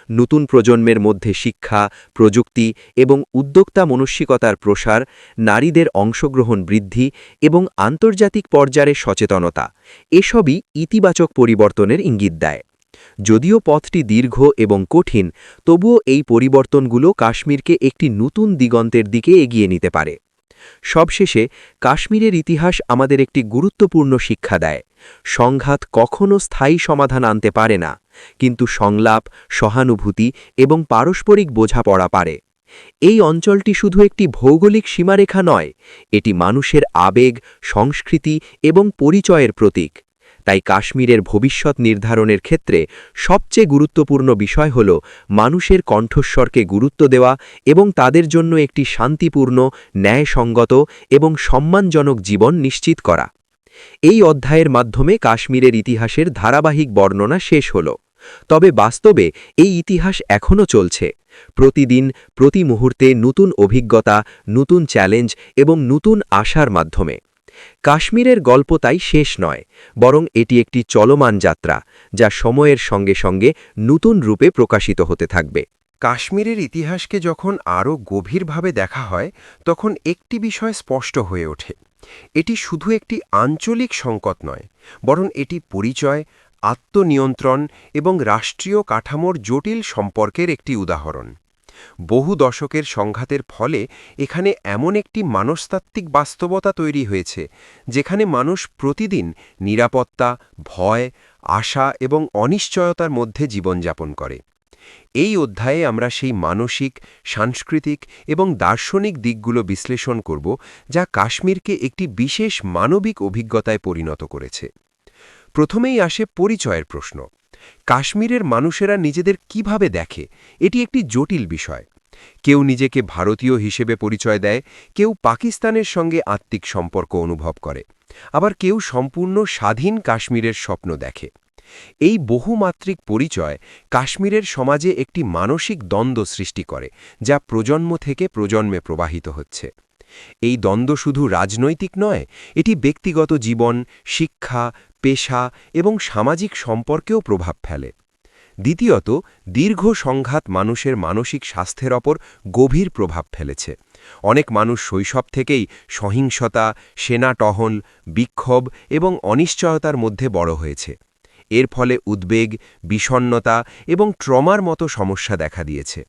নতুন প্রজন্মের মধ্যে শিক্ষা, প্রযুক্তি এবং উদ্যোক্তা মানসিকতার প্রসার, নারীদের অংশগ্রহণ বৃদ্ধি এবং আন্তর্জাতিক পর্যায়ে সচেতনতা, এসবই ইতিবাচক পরিবর্তনের ইঙ্গিত দেয়। যদিও পথটি দীর্ঘ এবং কঠিন, তবুও এই পরিবর্তনগুলো কাশ্মীরকে একটি নতুন দিগন্তের দিকে এগিয়ে নিতে পারে। সবশেষে কাশ্মীরের ইতিহাস আমাদের একটি গুরুত্বপূর্ণ শিক্ষা দেয়। সংঘাত কখনও স্থায়ী সমাধান আনতে পারে না, কিন্তু সংলাপ, সহানুভূতি এবং পারস্পরিক বোঝাপড়া পারে। এই অঞ্চলটি শুধু একটি ভৌগোলিক সীমারেখা নয়, এটি মানুষের আবেগ, সংস্কৃতি এবং পরিচয়ের প্রতীক। তাই কাশ্মীরের ভবিষ্যৎ নির্ধারণের ক্ষেত্রে সবচেয়ে গুরুত্বপূর্ণ বিষয় হল মানুষের কণ্ঠস্বরকে গুরুত্ব দেওয়া এবং তাদের জন্য একটি শান্তিপূর্ণ, ন্যায়সঙ্গত এবং সম্মানজনক জীবন নিশ্চিত করা। এই অধ্যায়ের মাধ্যমে কাশ্মীরের ইতিহাসের ধারাবাহিক বর্ণনা শেষ হল। তবে বাস্তবে এই ইতিহাস এখনও চলছে। প্রতিদিন, প্রতি মুহূর্তে নতুন অভিজ্ঞতা, নতুন চ্যালেঞ্জ এবং নতুন আশার মাধ্যমে। কাশ্মীরের গল্প তাই শেষ নয়, বরং এটি একটি চলমান যাত্রা, যা সময়ের সঙ্গে সঙ্গে নতুন রূপে প্রকাশিত হতে থাকবে। কাশ্মীরের ইতিহাসকে যখন আরও গভীরভাবে দেখা হয়, তখন একটি বিষয় স্পষ্ট হয়ে ওঠে। এটি শুধু একটি আঞ্চলিক সংকট নয়, বরং এটি পরিচয়, আত্মনিয়ন্ত্রণ এবং রাষ্ট্রীয় কাঠামোর জটিল সম্পর্কের একটি উদাহরণ। বহু দশকের সংঘাতের ফলে এখানে এমন একটি মনস্তাত্ত্বিক বাস্তবতা তৈরি হয়েছে, যেখানে মানুষ প্রতিদিন নিরাপত্তা, ভয়, আশা এবং অনিশ্চয়তার মধ্যে জীবনযাপন করে। এই অধ্যায়ে আমরা সেই মানসিক, সাংস্কৃতিক এবং দার্শনিক দিকগুলো বিশ্লেষণ করব, যা কাশ্মীরকে একটি বিশেষ মানবিক অভিজ্ঞতায় পরিণত করেছে। প্রথমেই আসে পরিচয়ের প্রশ্ন। কাশ্মীরের মানুষেরা নিজেদের কিভাবে দেখে, এটি একটি জটিল বিষয়। কেউ নিজেকে ভারতীয় হিসেবে পরিচয় দেয়, কেউ পাকিস্তানের সঙ্গে আত্মিক সম্পর্ক অনুভব করে, আবার কেউ সম্পূর্ণ স্বাধীন কাশ্মীরের স্বপ্ন দেখে। এই বহুমাত্রিক পরিচয় কাশ্মীরের সমাজে একটি মানসিক দ্বন্দ্ব সৃষ্টি করে, যা প্রজন্ম থেকে প্রজন্মে প্রবাহিত হচ্ছে। এই দ্বন্দ্ব শুধু রাজনৈতিক নয়, এটি ব্যক্তিগত জীবন, শিক্ষা, পেশা এবং সামাজিক সম্পর্কেও প্রভাব ফেলে। দ্বিতীয়ত, দীর্ঘ সংঘাত মানুষের মানসিক স্বাস্থ্যের ওপর গভীর প্রভাব ফেলেছে। অনেক মানুষ শৈশব থেকেই সহিংসতা, সেনা টহল, বিক্ষোভ এবং অনিশ্চয়তার মধ্যে বড় হয়েছে। এর ফলে উদ্বেগ, বিষণ্ণতা এবং ট্রমার মতো সমস্যা দেখা দিয়েছে।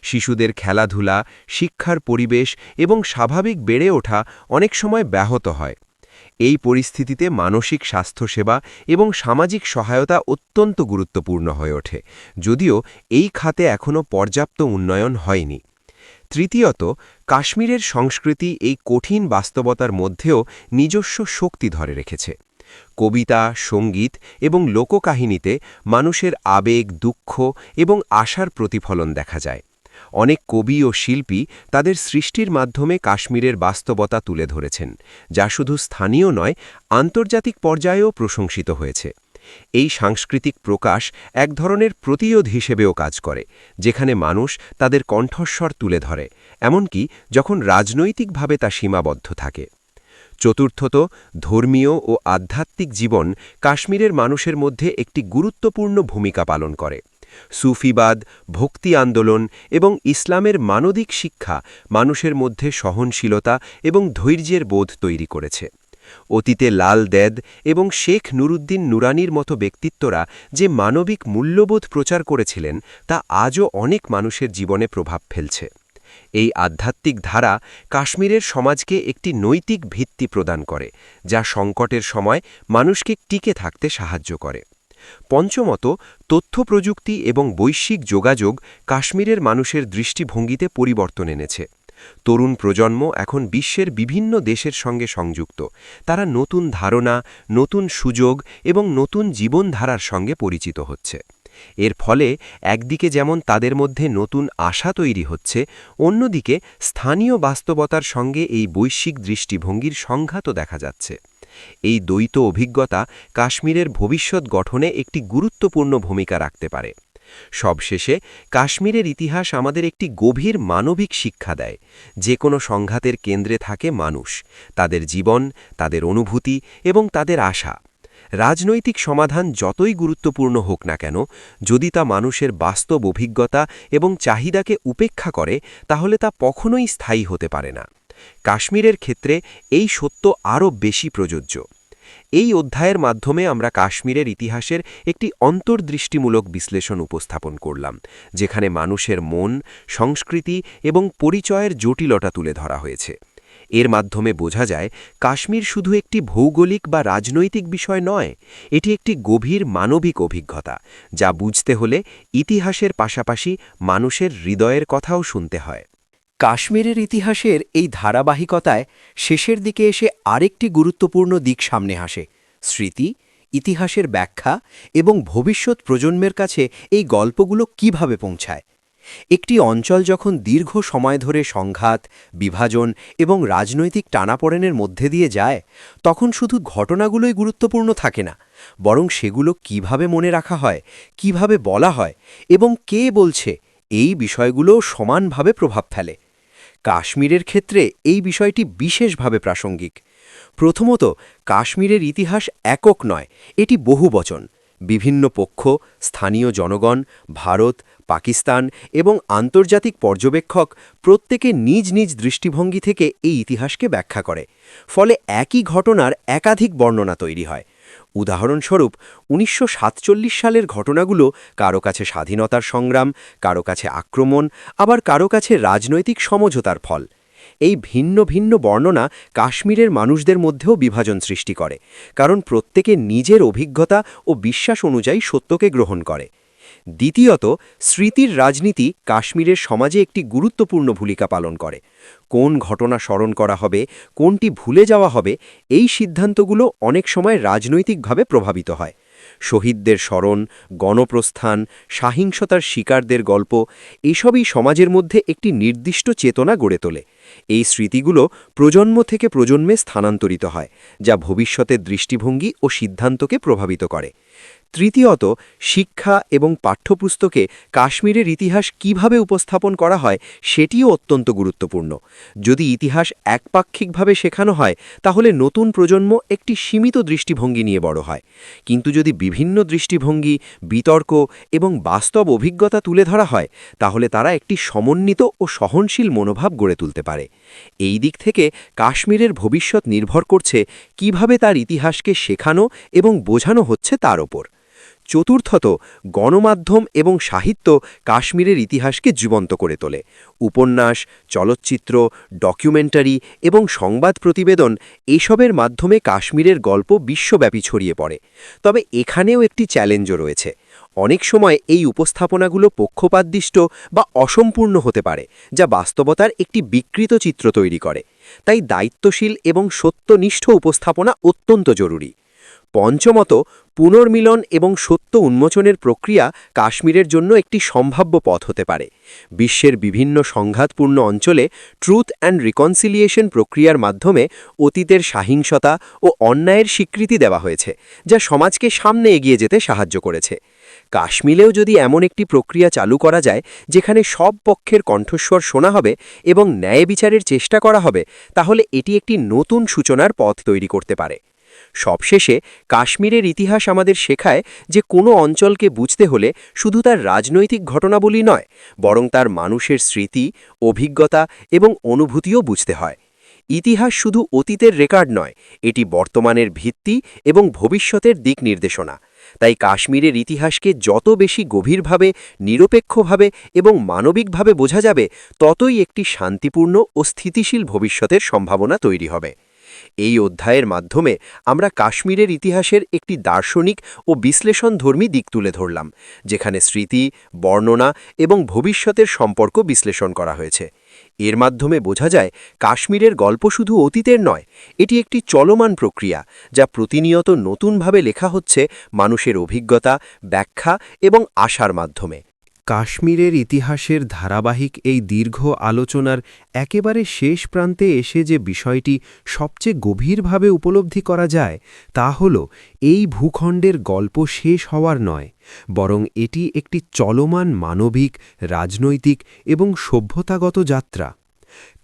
শিশুদের খেলাধুলা, শিক্ষার পরিবেশ এবং স্বাভাবিক বেড়ে ওঠা অনেক সময় ব্যাহত হয়। এই পরিস্থিতিতে মানসিক স্বাস্থ্যসেবা এবং সামাজিক সহায়তা অত্যন্ত গুরুত্বপূর্ণ হয়ে ওঠে, যদিও এই খাতে এখনও পর্যাপ্ত উন্নয়ন হয়নি। তৃতীয়ত, কাশ্মীরের সংস্কৃতি এই কঠিন বাস্তবতার মধ্যেও নিজস্ব শক্তি ধরে রেখেছে। কবিতা, সঙ্গীত এবং লোককাহিনীতে মানুষের আবেগ, দুঃখ এবং আশার প্রতিফলন দেখা যায়। অনেক কবি ও শিল্পী তাদের সৃষ্টির মাধ্যমে কাশ্মীরের বাস্তবতা তুলে ধরেছেন, যা শুধু স্থানীয় নয়, আন্তর্জাতিক পর্যায়েও প্রশংসিত হয়েছে। এই সাংস্কৃতিক প্রকাশ এক ধরনের প্রতিরোধ হিসেবেও কাজ করে, যেখানে মানুষ তাদের কণ্ঠস্বর তুলে ধরে, এমনকি যখন রাজনৈতিকভাবে তা সীমাবদ্ধ থাকে। চতুর্থত, ধর্মীয় ও আধ্যাত্মিক জীবন কাশ্মীরের মানুষের মধ্যে একটি গুরুত্বপূর্ণ ভূমিকা পালন করে। সুফিবাদ, ভক্তি আন্দোলন এবং ইসলামের মানবিক শিক্ষা মানুষের মধ্যে সহনশীলতা এবং ধৈর্যের বোধ তৈরি করেছে। অতীতে লাল দেদ এবং শেখ নুরুদ্দিন নুরানির মতো ব্যক্তিত্বরা যে মানবিক মূল্যবোধ প্রচার করেছিলেন, তা আজও অনেক মানুষের জীবনে প্রভাব ফেলছে। এই আধ্যাত্মিক ধারা কাশ্মীরের সমাজকে একটি নৈতিক ভিত্তি প্রদান করে, যা সংকটের সময় মানুষকে টিকে থাকতে সাহায্য করে। পঞ্চমত, তথ্য প্রযুক্তি এবং বৈশ্বিক যোগাযোগ কাশ্মীরের মানুষের দৃষ্টিভঙ্গিতে পরিবর্তন এনেছে। তরুণ প্রজন্ম এখন বিশ্বের বিভিন্ন দেশের সঙ্গে সংযুক্ত। তারা নতুন ধারণা, নতুন সুযোগ এবং নতুন জীবনধারার সঙ্গে পরিচিত হচ্ছে। এর ফলে একদিকে যেমন তাদের মধ্যে নতুন আশা তৈরি হচ্ছে, অন্যদিকে স্থানীয় বাস্তবতার সঙ্গে এই বৈশ্বিক দৃষ্টিভঙ্গির সংঘাতও দেখা যাচ্ছে। এই দ্বৈত অভিজ্ঞতা কাশ্মীরের ভবিষ্যৎ গঠনে একটি গুরুত্বপূর্ণ ভূমিকা রাখতে পারে। সবশেষে, কাশ্মীরের ইতিহাস আমাদের একটি গভীর মানবিক শিক্ষা দেয়। যে কোনো সংঘাতের কেন্দ্রে থাকে মানুষ, তাদের জীবন, তাদের অনুভূতি এবং তাদের আশা। রাজনৈতিক সমাধান যতই গুরুত্বপূর্ণ হোক না কেন, যদি তা মানুষের বাস্তব অভিজ্ঞতা এবং চাহিদাকে উপেক্ষা করে, তাহলে তা কখনোই স্থায়ী হতে পারে না। কাশ্মীরের ক্ষেত্রে এই সত্য আরও বেশি প্রযোজ্য। এই অধ্যায়ের মাধ্যমে আমরা কাশ্মীরের ইতিহাসের একটি অন্তর্দৃষ্টিমূলক বিশ্লেষণ উপস্থাপন করলাম, যেখানে মানুষের মন, সংস্কৃতি এবং পরিচয়ের জটিলতা তুলে ধরা হয়েছে। এর মাধ্যমে বোঝা যায়, কাশ্মীর শুধু একটি ভৌগোলিক বা রাজনৈতিক বিষয় নয়, এটি একটি গভীর মানবিক অভিজ্ঞতা, যা বুঝতে হলে ইতিহাসের পাশাপাশি মানুষের হৃদয়ের কথাও শুনতে হয়। কাশ্মীরের ইতিহাসের এই ধারাবাহিকতায় শেষের দিকে এসে আরেকটি গুরুত্বপূর্ণ দিক সামনে আসে: স্মৃতি, ইতিহাসের ব্যাখ্যা এবং ভবিষ্যৎ প্রজন্মের কাছে এই গল্পগুলো কিভাবে পৌঁছায়। একটি অঞ্চল যখন দীর্ঘ সময় ধরে সংঘাত, বিভাজন এবং রাজনৈতিক টানাপোড়েনের মধ্যে দিয়ে যায়, তখন শুধু ঘটনাগুলোই গুরুত্বপূর্ণ থাকে না, বরং সেগুলো কিভাবে মনে রাখা হয়, কিভাবে বলা হয় এবং কে বলছে, এই বিষয়গুলো সমানভাবে প্রভাব ফেলে। কাশ্মীরের ক্ষেত্রে এই বিষয়টি বিশেষভাবে প্রাসঙ্গিক। প্রথমত, কাশ্মীরের ইতিহাস একক নয়, এটি বহুবচন। বিভিন্ন পক্ষ, স্থানীয় জনগণ, ভারত, পাকিস্তান এবং আন্তর্জাতিক পর্যবেক্ষক প্রত্যেকে নিজ নিজ দৃষ্টিভঙ্গি থেকে এই ইতিহাসকে ব্যাখ্যা করে। ফলে একই ঘটনার একাধিক বর্ণনা তৈরি হয়। উদাহরণস্বরূপ, ১৯৪৭ সালের ঘটনাগুলো কারো কাছে স্বাধীনতার সংগ্রাম, কারো কাছে আক্রমণ, আবার কারো কাছে রাজনৈতিক সমঝোতার ফল। এই ভিন্ন ভিন্ন বর্ণনা কাশ্মীরের মানুষদের মধ্যেও বিভাজন সৃষ্টি করে, কারণ প্রত্যেকে নিজের অভিজ্ঞতা ও বিশ্বাস অনুযায়ী সত্যকে গ্রহণ করে। দ্বিতীয়ত, স্মৃতির রাজনীতি কাশ্মীরের সমাজে একটি গুরুত্বপূর্ণ ভূমিকা পালন করে। কোন ঘটনা স্মরণ করা হবে, কোনটি ভুলে যাওয়া হবে, এই সিদ্ধান্তগুলো অনেক সময় রাজনৈতিকভাবে প্রভাবিত হয়। শহীদদের স্মরণ, গণপ্রস্থান, সহিংসতার শিকারদের গল্প, এসবই সমাজের মধ্যে একটি নির্দিষ্ট চেতনা গড়ে তোলে। এই স্মৃতিগুলো প্রজন্ম থেকে প্রজন্মে স্থানান্তরিত হয়, যা ভবিষ্যতের দৃষ্টিভঙ্গি ও সিদ্ধান্তকে প্রভাবিত করে। তৃতীয়ত, শিক্ষা এবং পাঠ্যপুস্তকে কাশ্মীরের ইতিহাস কিভাবে উপস্থাপন করা হয় সেটিও অত্যন্ত গুরুত্বপূর্ণ। যদি ইতিহাস একপাক্ষিকভাবে শেখানো হয়, তাহলে নতুন প্রজন্ম একটি সীমিত দৃষ্টিভঙ্গি নিয়ে বড় হয়। কিন্তু যদি বিভিন্ন দৃষ্টিভঙ্গি, বিতর্ক এবং বাস্তব অভিজ্ঞতা তুলে ধরা হয়, তাহলে তারা একটি সমন্বিত ও সহনশীল মনোভাব গড়ে তুলতে পারে। এই দিক থেকে কাশ্মীরের ভবিষ্যৎ নির্ভর করছে কিভাবে তার ইতিহাসকে শেখানো এবং বোঝানো হচ্ছে তার ওপর। চতুর্থত, গণমাধ্যম এবং সাহিত্য কাশ্মীরের ইতিহাসকে জীবন্ত করে তোলে। উপন্যাস, চলচ্চিত্র, ডকুমেন্টারি এবং সংবাদ প্রতিবেদন এসবের মাধ্যমে কাশ্মীরের গল্প বিশ্বব্যাপী ছড়িয়ে পড়ে। তবে এখানেও একটি চ্যালেঞ্জও রয়েছে। অনেক সময় এই উপস্থাপনাগুলো পক্ষপাতদুষ্ট বা অসম্পূর্ণ হতে পারে, যা বাস্তবতার একটি বিকৃত চিত্র তৈরি করে। তাই দায়িত্বশীল এবং সত্যনিষ্ঠ উপস্থাপনা অত্যন্ত জরুরি। পঞ্চমত, পুনর্মিলন এবং সত্য উন্মোচনের প্রক্রিয়া কাশ্মীরের জন্য একটি সম্ভাব্য পথ হতে পারে। বিশ্বের বিভিন্ন সংঘাতপূর্ণ অঞ্চলে ট্রুথ অ্যান্ড রিকনসিলিয়েশন প্রক্রিয়ার মাধ্যমে অতীতের সহিংসতা ও অন্যায়ের স্বীকৃতি দেওয়া হয়েছে, যা সমাজকে সামনে এগিয়ে যেতে সাহায্য করেছে। কাশ্মীরেও যদি এমন একটি প্রক্রিয়া চালু করা যায় যেখানে সব পক্ষের কণ্ঠস্বর শোনা হবে এবং ন্যায় বিচারের চেষ্টা করা হবে, তাহলে এটি একটি নতুন সূচনার পথ তৈরি করতে পারে। সবশেষে, কাশ্মীরের ইতিহাস আমাদের শেখায় যে কোনো অঞ্চলকে বুঝতে হলে শুধু তার রাজনৈতিক ঘটনাবলী নয়, বরং তার মানুষের স্মৃতি, অভিজ্ঞতা এবং অনুভূতিও বুঝতে হয়। ইতিহাস শুধু অতীতের রেকর্ড নয়, এটি বর্তমানের ভিত্তি এবং ভবিষ্যতের দিক নির্দেশনা। তাই কাশ্মীরের ইতিহাসকে যত বেশি গভীরভাবে, নিরপেক্ষভাবে এবং মানবিকভাবে বোঝা যাবে, ততই একটি শান্তিপূর্ণ ও স্থিতিশীল ভবিষ্যতের সম্ভাবনা তৈরি হবে। এই অধ্যায়ের মাধ্যমে আমরা কাশ্মীরের ইতিহাসের একটি দার্শনিক ও বিশ্লেষণধর্মী দিক তুলে ধরলাম, যেখানে স্মৃতি, বর্ণনা এবং ভবিষ্যতের সম্পর্ক বিশ্লেষণ করা হয়েছে। এর মাধ্যমে বোঝা যায় কাশ্মীরের গল্প শুধু অতীতের নয়, এটি একটি চলমান প্রক্রিয়া, যা প্রতিনিয়ত নতুনভাবে লেখা হচ্ছে মানুষের অভিজ্ঞতা, ব্যাখ্যা এবং আশার মাধ্যমে। কাশ্মীরের ইতিহাসের ধারাবাহিক এই দীর্ঘ আলোচনার একেবারে শেষ প্রান্তে এসে যে বিষয়টি সবচেয়ে গভীরভাবে উপলব্ধি করা যায় তা হল এই ভূখণ্ডের গল্প শেষ হওয়ার নয়, বরং এটি একটি চলমান মানবিক, রাজনৈতিক এবং সভ্যতাগত যাত্রা।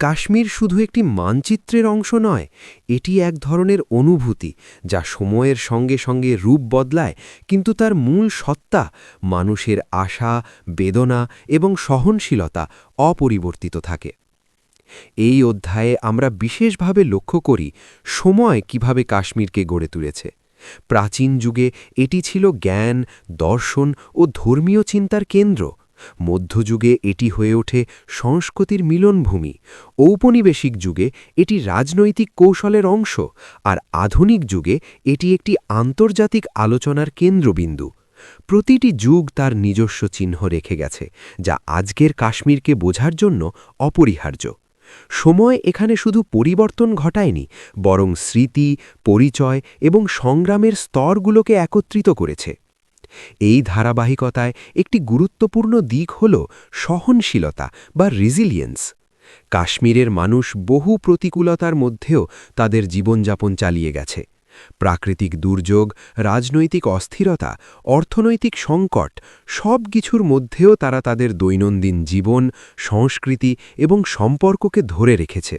কাশ্মীর শুধু একটি মানচিত্রের অংশ নয়, এটি এক ধরনের অনুভূতি যা সময়ের সঙ্গে সঙ্গে রূপ বদলায়, কিন্তু তার মূল সত্তা, মানুষের আশা, বেদনা এবং সহনশীলতা অপরিবর্তিত থাকে। এই অধ্যায়ে আমরা বিশেষভাবে লক্ষ্য করি সময় কিভাবে কাশ্মীরকে গড়ে তুলেছে। প্রাচীন যুগে এটি ছিল জ্ঞান, দর্শন ও ধর্মীয় চিন্তার কেন্দ্র। মধ্যযুগে এটি হয়ে ওঠে সংস্কৃতির মিলনভূমি, ঔপনিবেশিক যুগে এটি রাজনৈতিক কৌশলের অংশ, আর আধুনিক যুগে এটি একটি আন্তর্জাতিক আলোচনার কেন্দ্রবিন্দু। প্রতিটি যুগ তার নিজস্ব চিহ্ন রেখে গেছে, যা আজকের কাশ্মীরকে বোঝার জন্য অপরিহার্য। সময় এখানে শুধু পরিবর্তন ঘটায়নি, বরং স্মৃতি, পরিচয় এবং সংগ্রামের স্তরগুলোকে একত্রিত করেছে। এই ধারাবাহিকতায় একটি গুরুত্বপূর্ণ দিক হল সহনশীলতা বা রেজিলিয়েন্স। কাশ্মীরের মানুষ বহু প্রতিকূলতার মধ্যেও তাদের জীবনযাপন চালিয়ে গেছে। প্রাকৃতিক দুর্যোগ, রাজনৈতিক অস্থিরতা, অর্থনৈতিক সংকট, সব কিছুর মধ্যেও তারা তাদের দৈনন্দিন জীবন, সংস্কৃতি এবং সম্পর্ককে ধরে রেখেছে।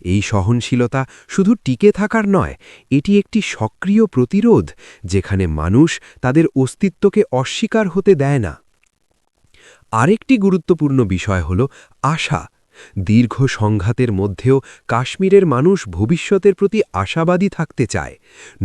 এই সহনশীলতা শুধু টিকে থাকার নয়, এটি একটি সক্রিয় প্রতিরোধ, যেখানে মানুষ তাদের অস্তিত্বকে অস্বীকার হতে দেয় না। আরেকটি গুরুত্বপূর্ণ বিষয় হল আশা। দীর্ঘ সংঘাতের মধ্যেও কাশ্মীরের মানুষ ভবিষ্যতের প্রতি আশাবাদী থাকতে চায়।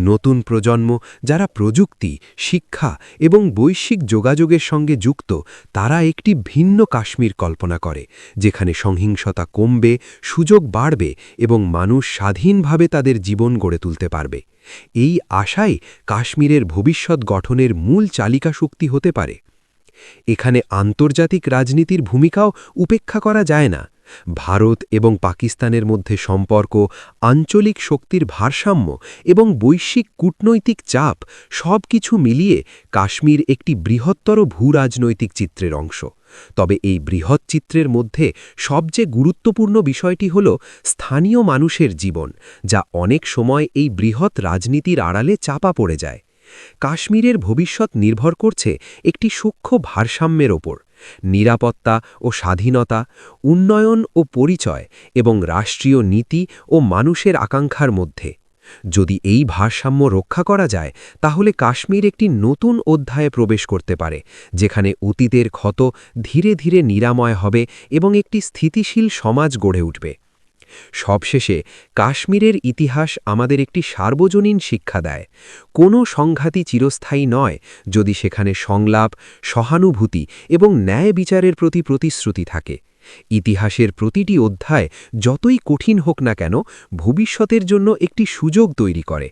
নতুন প্রজন্ম যারা প্রযুক্তি, শিক্ষা এবং বৈশ্বিক যোগাযোগের সঙ্গে যুক্ত, তারা একটি ভিন্ন কাশ্মীর কল্পনা করে, যেখানে সহিংসতা কমবে, সুযোগ বাড়বে এবং মানুষ স্বাধীনভাবে তাদের জীবন গড়ে তুলতে পারবে। এই আশাই কাশ্মীরের ভবিষ্যৎ গঠনের মূল চালিকা শক্তি হতে পারে। এখানে আন্তর্জাতিক রাজনীতির ভূমিকাও উপেক্ষা করা যায় না। ভারত এবং পাকিস্তানের মধ্যে সম্পর্ক, আঞ্চলিক শক্তির ভারসাম্য এবং বৈশ্বিক কূটনৈতিক চাপ সবকিছু মিলিয়ে কাশ্মীর একটি বৃহত্তর ভূরাজনৈতিক চিত্রের অংশ। তবে এই বৃহৎ চিত্রের মধ্যে সবচেয়ে গুরুত্বপূর্ণ বিষয়টি হল স্থানীয় মানুষের জীবন, যা অনেক সময় এই বৃহৎ রাজনীতির আড়ালে চাপা পড়ে যায়। কাশ্মীরের ভবিষ্যৎ নির্ভর করছে একটি সূক্ষ্ম ভারসাম্যের ওপর: নিরাপত্তা ও স্বাধীনতা, উন্নয়ন ও পরিচয় এবং রাষ্ট্রীয় নীতি ও মানুষের আকাঙ্ক্ষার মধ্যে। যদি এই ভারসাম্য রক্ষা করা যায়, তাহলে কাশ্মীর একটি নতুন অধ্যায়ে প্রবেশ করতে পারে, যেখানে অতীতের ক্ষত ধীরে ধীরে নিরাময় হবে এবং একটি স্থিতিশীল সমাজ গড়ে উঠবে। সবশেষে কাশ্মীরের ইতিহাস আমাদের একটি সার্বজনীন শিক্ষা দেয় কোনো সংঘাতই চিরস্থায়ী নয় যদি সেখানে সংলাপ, সহানুভূতি এবং ন্যায় বিচারের প্রতি প্রতিশ্রুতি থাকে। ইতিহাসের প্রতিটি অধ্যায় যতই কঠিন হোক না কেন ভবিষ্যতের জন্য একটি সুযোগ তৈরি করে।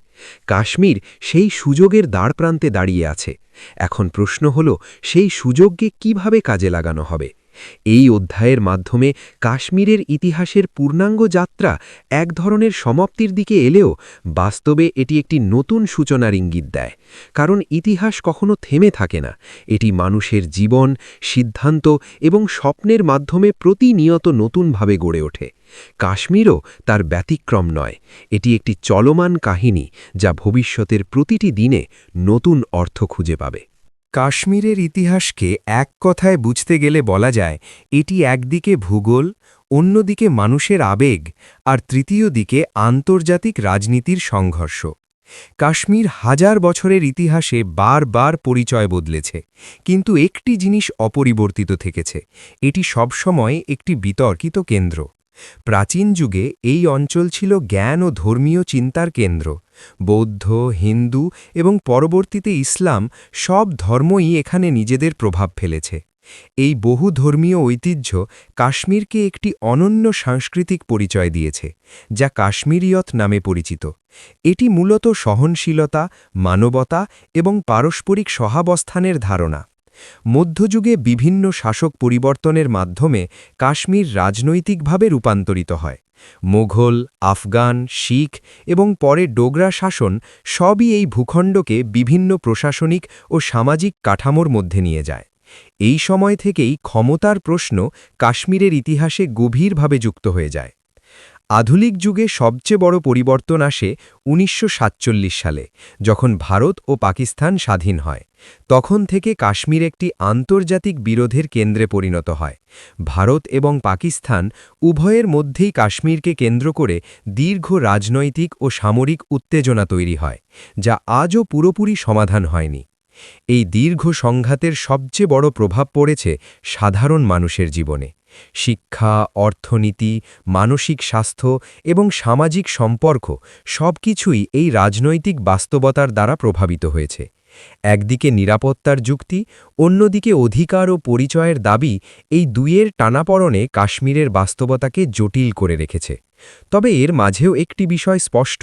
কাশ্মীর সেই সুযোগের দ্বারপ্রান্তে দাঁড়িয়ে আছে। এখন প্রশ্ন হল সেই সুযোগকে কিভাবে কাজে লাগানো হবে। এই অধ্যায়ের মাধ্যমে কাশ্মীরের ইতিহাসের পূর্ণাঙ্গ যাত্রা এক ধরনের সমাপ্তির দিকে এলেও বাস্তবে এটি একটি নতুন সূচনার ইঙ্গিত দেয়। কারণ ইতিহাস কখনো থেমে থাকে না, এটি মানুষের জীবন, সিদ্ধান্ত এবং স্বপ্নের মাধ্যমে প্রতিনিয়ত নতুনভাবে গড়ে ওঠে। কাশ্মীরও তার ব্যতিক্রম নয়, এটি একটি চলমান কাহিনী যা ভবিষ্যতের প্রতিটি দিনে নতুন অর্থ খুঁজে পাবে। কাশ্মীরের ইতিহাসকে এক কথায় বুঝতে গেলে বলা যায় এটি একদিকে ভূগোল, অন্যদিকে মানুষের আবেগ আর তৃতীয় দিকে আন্তর্জাতিক রাজনীতির সংঘর্ষ। কাশ্মীর হাজার বছরের ইতিহাসে বারবার পরিচয় বদলেছে, কিন্তু একটি জিনিস অপরিবর্তিত থেকেছে, এটি সবসময় একটি বিতর্কিত কেন্দ্র। প্রাচীন যুগে এই অঞ্চল ছিল জ্ঞান ও ধর্মীয় চিন্তার কেন্দ্র। বৌদ্ধ, হিন্দু এবং পরবর্তীতে ইসলাম সব ধর্মই এখানে নিজেদের প্রভাব ফেলেছে। এই বহু ধর্মীয় ঐতিহ্য কাশ্মীরকে একটি অনন্য সাংস্কৃতিক পরিচয় দিয়েছে, যা কাশ্মীরিয়ত নামে পরিচিত। এটি মূলত সহনশীলতা, মানবতা এবং পারস্পরিক সহাবস্থানের ধারণা। মধ্যযুগে বিভিন্ন শাসক পরিবর্তনের মাধ্যমে কাশ্মীর রাজনৈতিকভাবে রূপান্তরিত হয়। মোঘল, আফগান, শিখ এবং পরে ডোগরা শাসন সবই এই ভূখণ্ডকে বিভিন্ন প্রশাসনিক ও সামাজিক কাঠামোর মধ্যে নিয়ে যায়। এই সময় থেকেই ক্ষমতার প্রশ্ন কাশ্মীরের ইতিহাসে গভীরভাবে যুক্ত হয়ে যায়। আধুনিক যুগে সবচেয়ে বড় পরিবর্তন আসে ১৯৪৭ সালে, যখন ভারত ও পাকিস্তান স্বাধীন হয়। তখন থেকে কাশ্মীর একটি আন্তর্জাতিক বিরোধের কেন্দ্রে পরিণত হয়। ভারত এবং পাকিস্তান উভয়ের মধ্যেই কাশ্মীরকে কেন্দ্র করে দীর্ঘ রাজনৈতিক ও সামরিক উত্তেজনা তৈরি হয়, যা আজও পুরোপুরি সমাধান হয়নি। এই দীর্ঘ সংঘাতের সবচেয়ে বড় প্রভাব পড়েছে সাধারণ মানুষের জীবনে। শিক্ষা, অর্থনীতি, মানসিক স্বাস্থ্য এবং সামাজিক সম্পর্ক সবকিছুই এই রাজনৈতিক বাস্তবতার দ্বারা প্রভাবিত হয়েছে। একদিকে নিরাপত্তার যুক্তি, অন্যদিকে অধিকার ও পরিচয়ের দাবি, এই দুইয়ের টানাপড়নে কাশ্মীরের বাস্তবতাকে জটিল করে রেখেছে। তবে এর মাঝেও একটি বিষয় স্পষ্ট,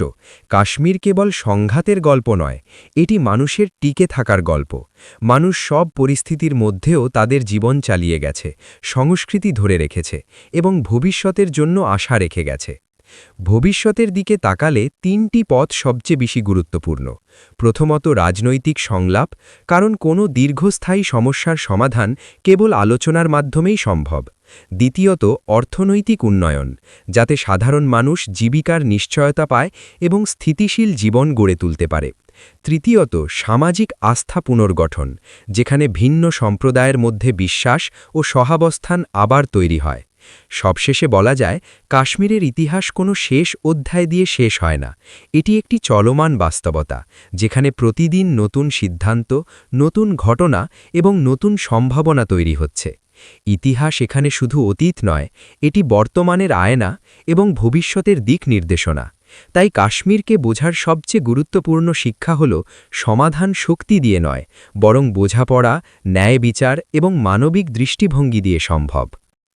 কাশ্মীর কেবল সংঘাতের গল্প নয়, এটি মানুষের টিকে থাকার গল্প। মানুষ সব পরিস্থিতির মধ্যেও তাদের জীবন চালিয়ে গেছে, সংস্কৃতি ধরে রেখেছে এবং ভবিষ্যতের জন্য আশা রেখে গেছে। ভবিষ্যতের দিকে তাকালে তিনটি পথ সবচেয়ে বেশি গুরুত্বপূর্ণ। প্রথমত, রাজনৈতিক সংলাপ, কারণ কোনো দীর্ঘস্থায়ী সমস্যার সমাধান কেবল আলোচনার মাধ্যমেই সম্ভব। দ্বিতীয়ত, অর্থনৈতিক উন্নয়ন, যাতে সাধারণ মানুষ জীবিকার নিশ্চয়তা পায় এবং স্থিতিশীল জীবন গড়ে তুলতে পারে। তৃতীয়ত, সামাজিক আস্থা পুনর্গঠন, যেখানে ভিন্ন সম্প্রদায়ের মধ্যে বিশ্বাস ও সহাবস্থান আবার তৈরি হয়। সবশেষে বলা যায়, কাশ্মীরের ইতিহাস কোনো শেষ অধ্যায় দিয়ে শেষ হয় না, এটি একটি চলমান বাস্তবতা, যেখানে প্রতিদিন নতুন সিদ্ধান্ত, নতুন ঘটনা এবং নতুন সম্ভাবনা তৈরি হচ্ছে। ইতিহাস এখানে শুধু অতীত নয়, এটি বর্তমানের আয়না এবং ভবিষ্যতের দিক নির্দেশনা। তাই কাশ্মীরকে বোঝার সবচেয়ে গুরুত্বপূর্ণ শিক্ষা হল, সমাধান শক্তি দিয়ে নয়, বরং বোঝাপড়া, ন্যায় বিচার এবং মানবিক দৃষ্টিভঙ্গি দিয়ে সম্ভব।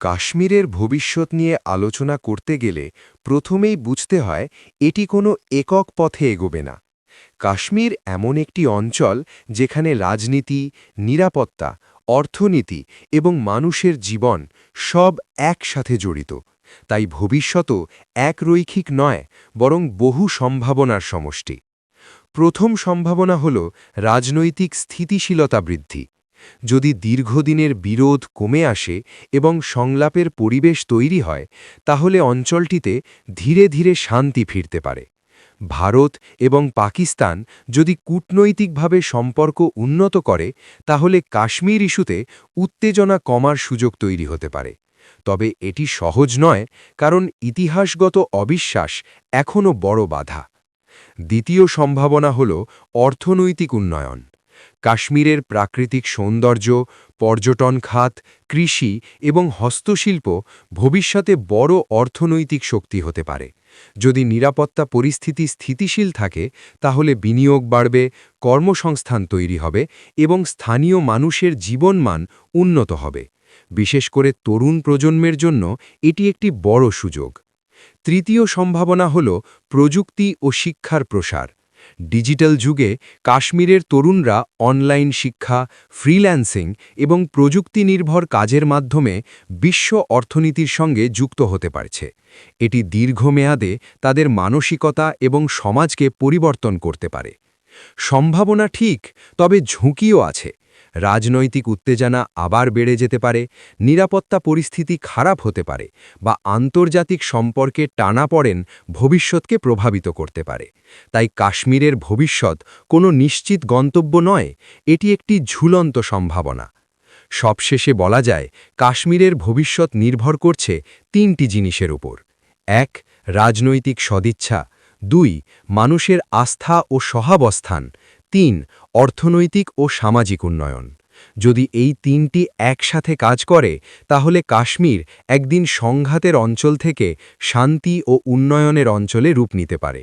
কাশ্মীরের ভবিষ্যৎ নিয়ে আলোচনা করতে গেলে প্রথমেই বুঝতে হয় এটি কোনো একক পথে এগোবে না। কাশ্মীর এমন একটি অঞ্চল যেখানে রাজনীতি, নিরাপত্তা, অর্থনীতি এবং মানুষের জীবন সব একসাথে জড়িত। তাই ভবিষ্যতও একরৈখিক নয়, বরং বহু সম্ভাবনার সমষ্টি। প্রথম সম্ভাবনা হল রাজনৈতিক স্থিতিশীলতা বৃদ্ধি। যদি দীর্ঘদিনের বিরোধ কমে আসে এবং সংলাপের পরিবেশ তৈরি হয়, তাহলে অঞ্চলটিতে ধীরে ধীরে শান্তি ফিরতে পারে। ভারত এবং পাকিস্তান যদি কূটনৈতিকভাবে সম্পর্ক উন্নত করে, তাহলে কাশ্মীর ইস্যুতে উত্তেজনা কমার সুযোগ তৈরি হতে পারে। তবে এটি সহজ নয়, কারণ ইতিহাসগত অবিশ্বাস এখনও বড় বাধা। দ্বিতীয় সম্ভাবনা হল অর্থনৈতিক উন্নয়ন। কাশ্মীরের প্রাকৃতিক সৌন্দর্য, পর্যটন খাত, কৃষি এবং হস্তশিল্প ভবিষ্যতে বড় অর্থনৈতিক শক্তি হতে পারে। যদি নিরাপত্তা পরিস্থিতি স্থিতিশীল থাকে তাহলে বিনিয়োগ বাড়বে, কর্মসংস্থান তৈরি হবে এবং স্থানীয় মানুষের জীবনমান উন্নত হবে। বিশেষ করে তরুণ প্রজন্মের জন্য এটি একটি বড় সুযোগ। তৃতীয় সম্ভাবনা হল প্রযুক্তি ও শিক্ষার প্রসার। ডিজিটাল যুগে কাশ্মীরের তরুণরা অনলাইন শিক্ষা, ফ্রিল্যান্সিং এবং প্রযুক্তি নির্ভর কাজের মাধ্যমে বিশ্ব অর্থনীতির সঙ্গে যুক্ত হতে পারছে। এটি দীর্ঘমেয়াদে তাদের মানসিকতা এবং সমাজকে পরিবর্তন করতে পারে। সম্ভাবনা ঠিক, তবে ঝুঁকিও আছে। রাজনৈতিক উত্তেজনা আবার বেড়ে যেতে পারে, নিরাপত্তা পরিস্থিতি খারাপ হতে পারে বা আন্তর্জাতিক সম্পর্কে টানাপড়েন ভবিষ্যৎকে প্রভাবিত করতে পারে। তাই কাশ্মীরের ভবিষ্যৎ কোনো নিশ্চিত গন্তব্য নয়, এটি একটি ঝুলন্ত সম্ভাবনা। সবশেষে বলা যায়, কাশ্মীরের ভবিষ্যৎ নির্ভর করছে তিনটি জিনিসের উপর: ১. রাজনৈতিক সদিচ্ছা, ২. মানুষের আস্থা ও সহাবস্থান, ৩. অর্থনৈতিক ও সামাজিক উন্নয়ন। যদি এই তিনটি একসাথে কাজ করে তাহলে কাশ্মীর একদিন সংঘাতের অঞ্চল থেকে শান্তি ও উন্নয়নের অঞ্চলে রূপ নিতে পারে।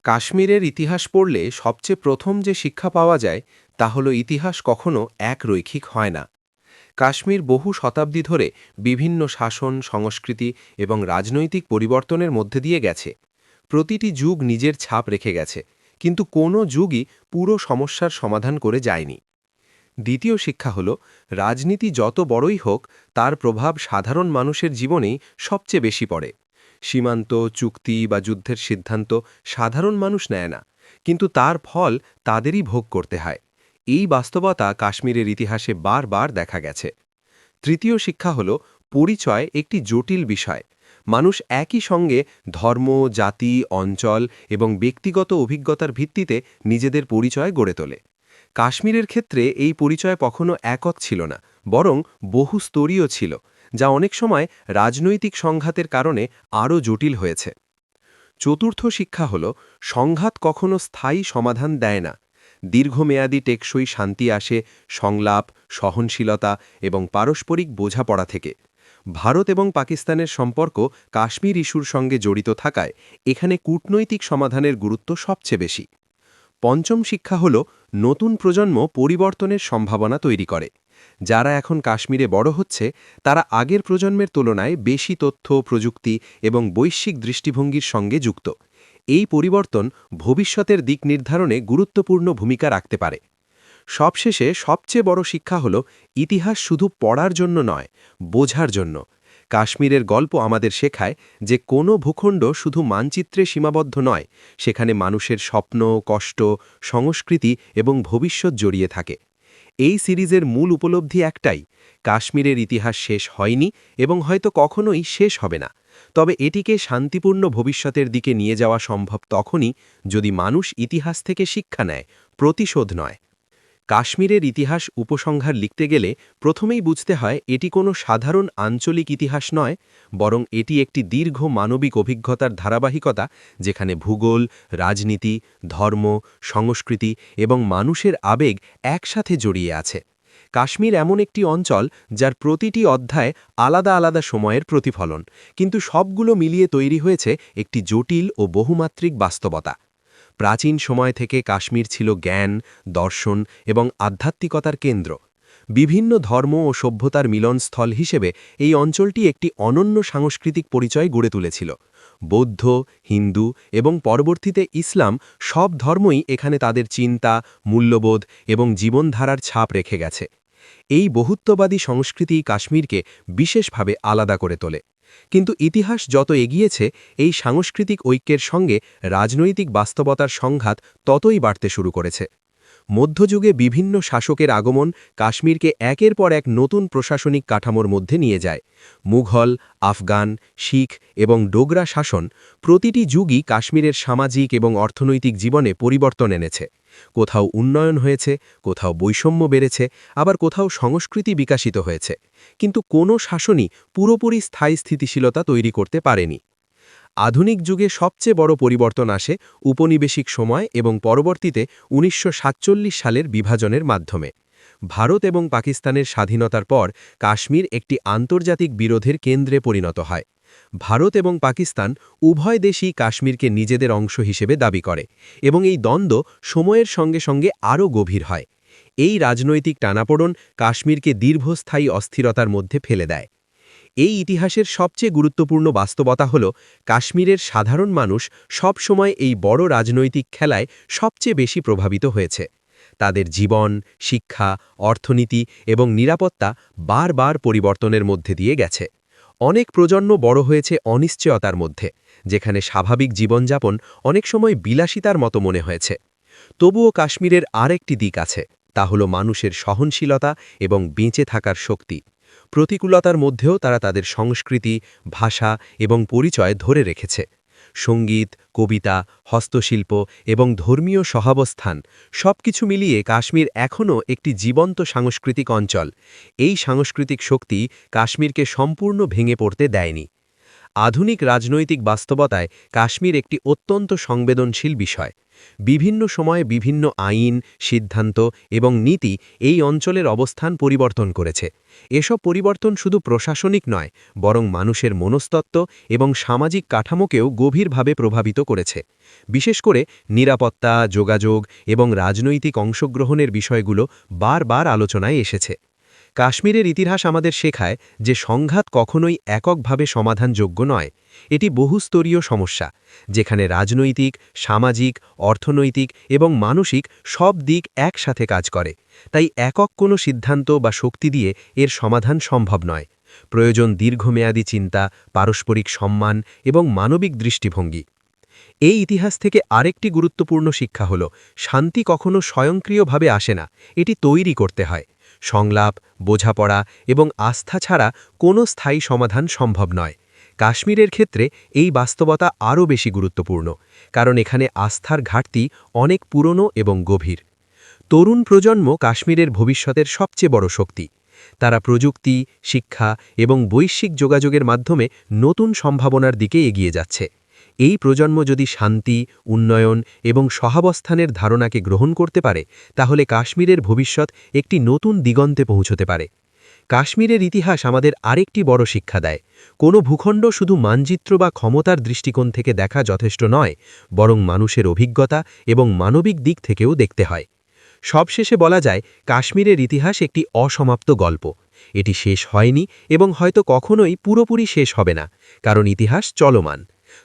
কাশ্মীরের ইতিহাস পড়লে সবচেয়ে প্রথম যে শিক্ষা পাওয়া যায় তা হল ইতিহাস কখনো রৈখিক হয় না। কাশ্মীর বহু শতাব্দী ধরে বিভিন্ন শাসন, সংস্কৃতি এবং রাজনৈতিক পরিবর্তনের মধ্যে দিয়ে গেছে। প্রতিটি যুগ নিজের ছাপ রেখে গেছে, কিন্তু কোনো যুগই পুরো সমস্যার সমাধান করে যায়নি। দ্বিতীয় শিক্ষা হল, রাজনীতি যত বড়ই হোক তার প্রভাব সাধারণ মানুষের জীবনেই সবচেয়ে বেশি পড়ে। সীমান্ত, চুক্তি বা যুদ্ধের সিদ্ধান্ত সাধারণ মানুষ নেয় না, কিন্তু তার ফল তাদেরই ভোগ করতে হয়। এই বাস্তবতা কাশ্মীরের ইতিহাসে বারবার দেখা গেছে। তৃতীয় শিক্ষা হল, পরিচয় একটি জটিল বিষয়। মানুষ একই সঙ্গে ধর্ম, জাতি, অঞ্চল এবং ব্যক্তিগত অভিজ্ঞতার ভিত্তিতে নিজেদের পরিচয় গড়ে তোলে। কাশ্মীরের ক্ষেত্রে এই পরিচয় কখনো একক ছিল না, বরং বহুস্তরীয় ছিল, যা অনেক সময় রাজনৈতিক সংঘাতের কারণে আরও জটিল হয়েছে। চতুর্থ শিক্ষা হল, সংঘাত কখনো স্থায়ী সমাধান দেয় না। দীর্ঘমেয়াদী টেকসই শান্তি আসে সংলাপ, সহনশীলতা এবং পারস্পরিক বোঝাপড়া থেকে। ভারত এবং পাকিস্তানের সম্পর্ক কাশ্মীর ইস্যুর সঙ্গে জড়িত থাকায় এখানে কূটনৈতিক সমাধানের গুরুত্ব সবচেয়ে বেশি। পঞ্চম শিক্ষা হল, নতুন প্রজন্ম পরিবর্তনের সম্ভাবনা তৈরি করে। যারা এখন কাশ্মীরে বড় হচ্ছে তারা আগের প্রজন্মের তুলনায় বেশি তথ্য, প্রযুক্তি এবং বৈশ্বিক দৃষ্টিভঙ্গির সঙ্গে যুক্ত। এই পরিবর্তন ভবিষ্যতের দিক নির্ধারণে গুরুত্বপূর্ণ ভূমিকা রাখতে পারে। সবশেষে সবচেয়ে বড় শিক্ষা হল, ইতিহাস শুধু পড়ার জন্য নয়, বোঝার জন্য। কাশ্মীরের গল্প আমাদের শেখায় যে কোনো ভূখণ্ড শুধু মানচিত্রে সীমাবদ্ধ নয়, সেখানে মানুষের স্বপ্ন, কষ্ট, সংস্কৃতি এবং ভবিষ্যৎ জড়িয়ে থাকে। এই সিরিজের মূল উপলব্ধি একটাই: কাশ্মীরের ইতিহাস শেষ হয়নি এবং হয়তো কখনোই শেষ হবে না। তবে এটিকে শান্তিপূর্ণ ভবিষ্যতের দিকে নিয়ে যাওয়া সম্ভব তখনই যদি মানুষ ইতিহাস থেকে শিক্ষা নেয়, প্রতিশোধ নয়। কাশ্মীরের ইতিহাস উপসংহার লিখতে গেলে প্রথমেই বুঝতে হয় এটি কোনো সাধারণ আঞ্চলিক ইতিহাস নয়, বরং এটি একটি দীর্ঘ মানবিক অভিজ্ঞতার ধারাবাহিকতা, যেখানে ভূগোল, রাজনীতি, ধর্ম, সংস্কৃতি এবং মানুষের আবেগ একসাথে জড়িয়ে আছে। কাশ্মীর এমন একটি অঞ্চল যার প্রতিটি অধ্যায় আলাদা আলাদা সময়ের প্রতিফলন, কিন্তু সবগুলো মিলিয়ে তৈরি হয়েছে একটি জটিল ও বহুমাত্রিক বাস্তবতা। প্রাচীন সময় থেকে কাশ্মীর ছিল জ্ঞান, দর্শন এবং আধ্যাত্মিকতার কেন্দ্র। বিভিন্ন ধর্ম ও সভ্যতার মিলনস্থল হিসেবে এই অঞ্চলটি একটি অনন্য সাংস্কৃতিক পরিচয় গড়ে তুলেছিল। বৌদ্ধ, হিন্দু এবং পরবর্তীতে ইসলাম সব ধর্মই এখানে তাদের চিন্তা, মূল্যবোধ এবং জীবনধারার ছাপ রেখে গেছে। এই বহুত্ববাদী সংস্কৃতি কাশ্মীরকে বিশেষভাবে আলাদা করে তোলে। কিন্তু ইতিহাস যত এগিয়েছে, এই সাংস্কৃতিক ঐক্যের সঙ্গে রাজনৈতিক বাস্তবতার সংঘাত ততই বাড়তে শুরু করেছে। মধ্যযুগে বিভিন্ন শাসকের আগমন কাশ্মীরকে একের পর এক নতুন প্রশাসনিক কাঠামোর মধ্যে নিয়ে যায়। মুঘল, আফগান, শিখ এবং ডোগরা শাসন প্রতিটি যুগই কাশ্মীরের সামাজিক এবং অর্থনৈতিক জীবনে পরিবর্তন এনেছে। কোথাও উন্নয়ন হয়েছে, কোথাও বৈষম্য বেড়েছে, আবার কোথাও সংস্কৃতি বিকশিত হয়েছে, কিন্তু কোনো শাসনই পুরোপুরি স্থায়ী স্থিতিশীলতা তৈরি করতে পারেনি। আধুনিক যুগে সবচেয়ে বড় পরিবর্তন আসে উপনিবেশিক সময় এবং পরবর্তীতে ১৯৪৭ সালের বিভাজনের মাধ্যমে। ভারত এবং পাকিস্তানের স্বাধীনতার পর কাশ্মীর একটি আন্তর্জাতিক বিরোধের কেন্দ্রে পরিণত হয়। ভারত এবং পাকিস্তান উভয় দেশই কাশ্মীরকে নিজেদের অংশ হিসেবে দাবি করে এবং এই দ্বন্দ্ব সময়ের সঙ্গে সঙ্গে আরও গভীর হয়। এই রাজনৈতিক টানাপোড়েন কাশ্মীরকে দীর্ঘস্থায়ী অস্থিরতার মধ্যে ফেলে দেয়। এই ইতিহাসের সবচেয়ে গুরুত্বপূর্ণ বাস্তবতা হল কাশ্মীরের সাধারণ মানুষ সব সময় এই বড় রাজনৈতিক খেলায় সবচেয়ে বেশি প্রভাবিত হয়েছে। তাদের জীবন, শিক্ষা, অর্থনীতি এবং নিরাপত্তা বারবার পরিবর্তনের মধ্যে দিয়ে গেছে। অনেক প্রজন্ম বড় হয়েছে অনিশ্চয়তার মধ্যে, যেখানে স্বাভাবিক জীবনযাপন অনেক সময় বিলাসিতার মতো মনে হয়েছে। তবুও কাশ্মীরের আরেকটি দিক আছে, তা হল মানুষের সহনশীলতা এবং বেঁচে থাকার শক্তি। প্রতিকূলতার মধ্যেও তারা তাদের সংস্কৃতি, ভাষা এবং পরিচয় ধরে রেখেছে। সঙ্গীত, কবিতা, হস্তশিল্প এবং ধর্মীয় সহাবস্থান সবকিছু মিলিয়ে কাশ্মীর এখনও একটি জীবন্ত সাংস্কৃতিক অঞ্চল। এই সাংস্কৃতিক শক্তি কাশ্মীরকে সম্পূর্ণ ভেঙে পড়তে দেয়নি। আধুনিক রাজনৈতিক বাস্তবতায় কাশ্মীর একটি অত্যন্ত সংবেদনশীল বিষয়। বিভিন্ন সময়ে বিভিন্ন আইন, সিদ্ধান্ত এবং নীতি এই অঞ্চলের অবস্থান পরিবর্তন করেছে। এসব পরিবর্তন শুধু প্রশাসনিক নয়, বরং মানুষের মনস্তত্ত্ব এবং সামাজিক কাঠামোকেও গভীরভাবে প্রভাবিত করেছে। বিশেষ করে নিরাপত্তা, যোগাযোগ এবং রাজনৈতিক অংশগ্রহণের বিষয়গুলো বারবার আলোচনায় এসেছে। কাশ্মীরের ইতিহাস আমাদের শেখায় যে সংঘাত কখনোই এককভাবে সমাধানযোগ্য নয়। এটি বহুস্তরীয় সমস্যা, যেখানে রাজনৈতিক, সামাজিক, অর্থনৈতিক এবং মানসিক সব দিক একসাথে কাজ করে। তাই একক কোনো সিদ্ধান্ত বা শক্তি দিয়ে এর সমাধান সম্ভব নয়। প্রয়োজন দীর্ঘমেয়াদী চিন্তা, পারস্পরিক সম্মান এবং মানবিক দৃষ্টিভঙ্গি। এই ইতিহাস থেকে আরেকটি গুরুত্বপূর্ণ শিক্ষা হল, শান্তি কখনো স্বয়ংক্রিয়ভাবে আসে না, এটি তৈরি করতে হয়। সংলাপ, বোঝাপড়া এবং আস্থা ছাড়া কোনো স্থায়ী সমাধান সম্ভব নয়। কাশ্মীরের ক্ষেত্রে এই বাস্তবতা আরও বেশি গুরুত্বপূর্ণ, কারণ এখানে আস্থার ঘাটতি অনেক পুরনো এবং গভীর। তরুণ প্রজন্ম কাশ্মীরের ভবিষ্যতের সবচেয়ে বড় শক্তি। তারা প্রযুক্তি, শিক্ষা এবং বৈশ্বিক যোগাযোগের মাধ্যমে নতুন সম্ভাবনার দিকে এগিয়ে যাচ্ছে। এই প্রজন্ম যদি শান্তি, উন্নয়ন এবং সহাবস্থানের ধারণাকে গ্রহণ করতে পারে, তাহলে কাশ্মীরের ভবিষ্যৎ একটি নতুন দিগন্তে পৌঁছতে পারে। কাশ্মীরের ইতিহাস আমাদের আরেকটি বড় শিক্ষা দেয়, কোনো ভূখণ্ড শুধু মানচিত্র বা ক্ষমতার দৃষ্টিকোণ থেকে দেখা যথেষ্ট নয়, বরং মানুষের অভিজ্ঞতা এবং মানবিক দিক থেকেও দেখতে হয়। সবশেষে বলা যায়, কাশ্মীরের ইতিহাস একটি অসমাপ্ত গল্প। এটি শেষ হয়নি এবং হয়তো কখনোই পুরোপুরি শেষ হবে না, কারণ ইতিহাস চলমান।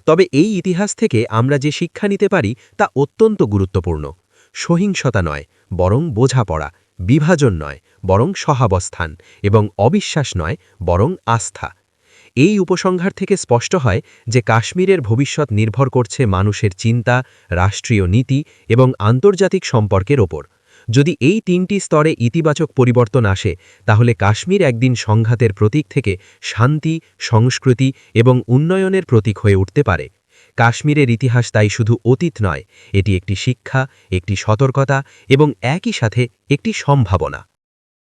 তবে এই ইতিহাস থেকে আমরা যে শিক্ষা নিতে পারি তা অত্যন্ত গুরুত্বপূর্ণ। সহিংসতা নয়, বরং বোঝাপড়া; বিভাজন নয়, বরং সহাবস্থান; এবং অবিশ্বাস নয়, বরং আস্থা। এই উপসংহার থেকে স্পষ্ট হয় যে কাশ্মীরের ভবিষ্যৎ নির্ভর করছে মানুষের চিন্তা, রাষ্ট্রীয় নীতি এবং আন্তর্জাতিক সম্পর্কের ওপর। যদি এই তিনটি স্তরে ইতিবাচক পরিবর্তন আসে, তাহলে কাশ্মীর একদিন সংঘাতের প্রতীক থেকে শান্তি, সংস্কৃতি এবং উন্নয়নের প্রতীক হয়ে উঠতে পারে। কাশ্মীরের ইতিহাস তাই শুধু অতীত নয়, এটি একটি শিক্ষা, একটি সতর্কতা এবং একই সাথে একটি সম্ভাবনা।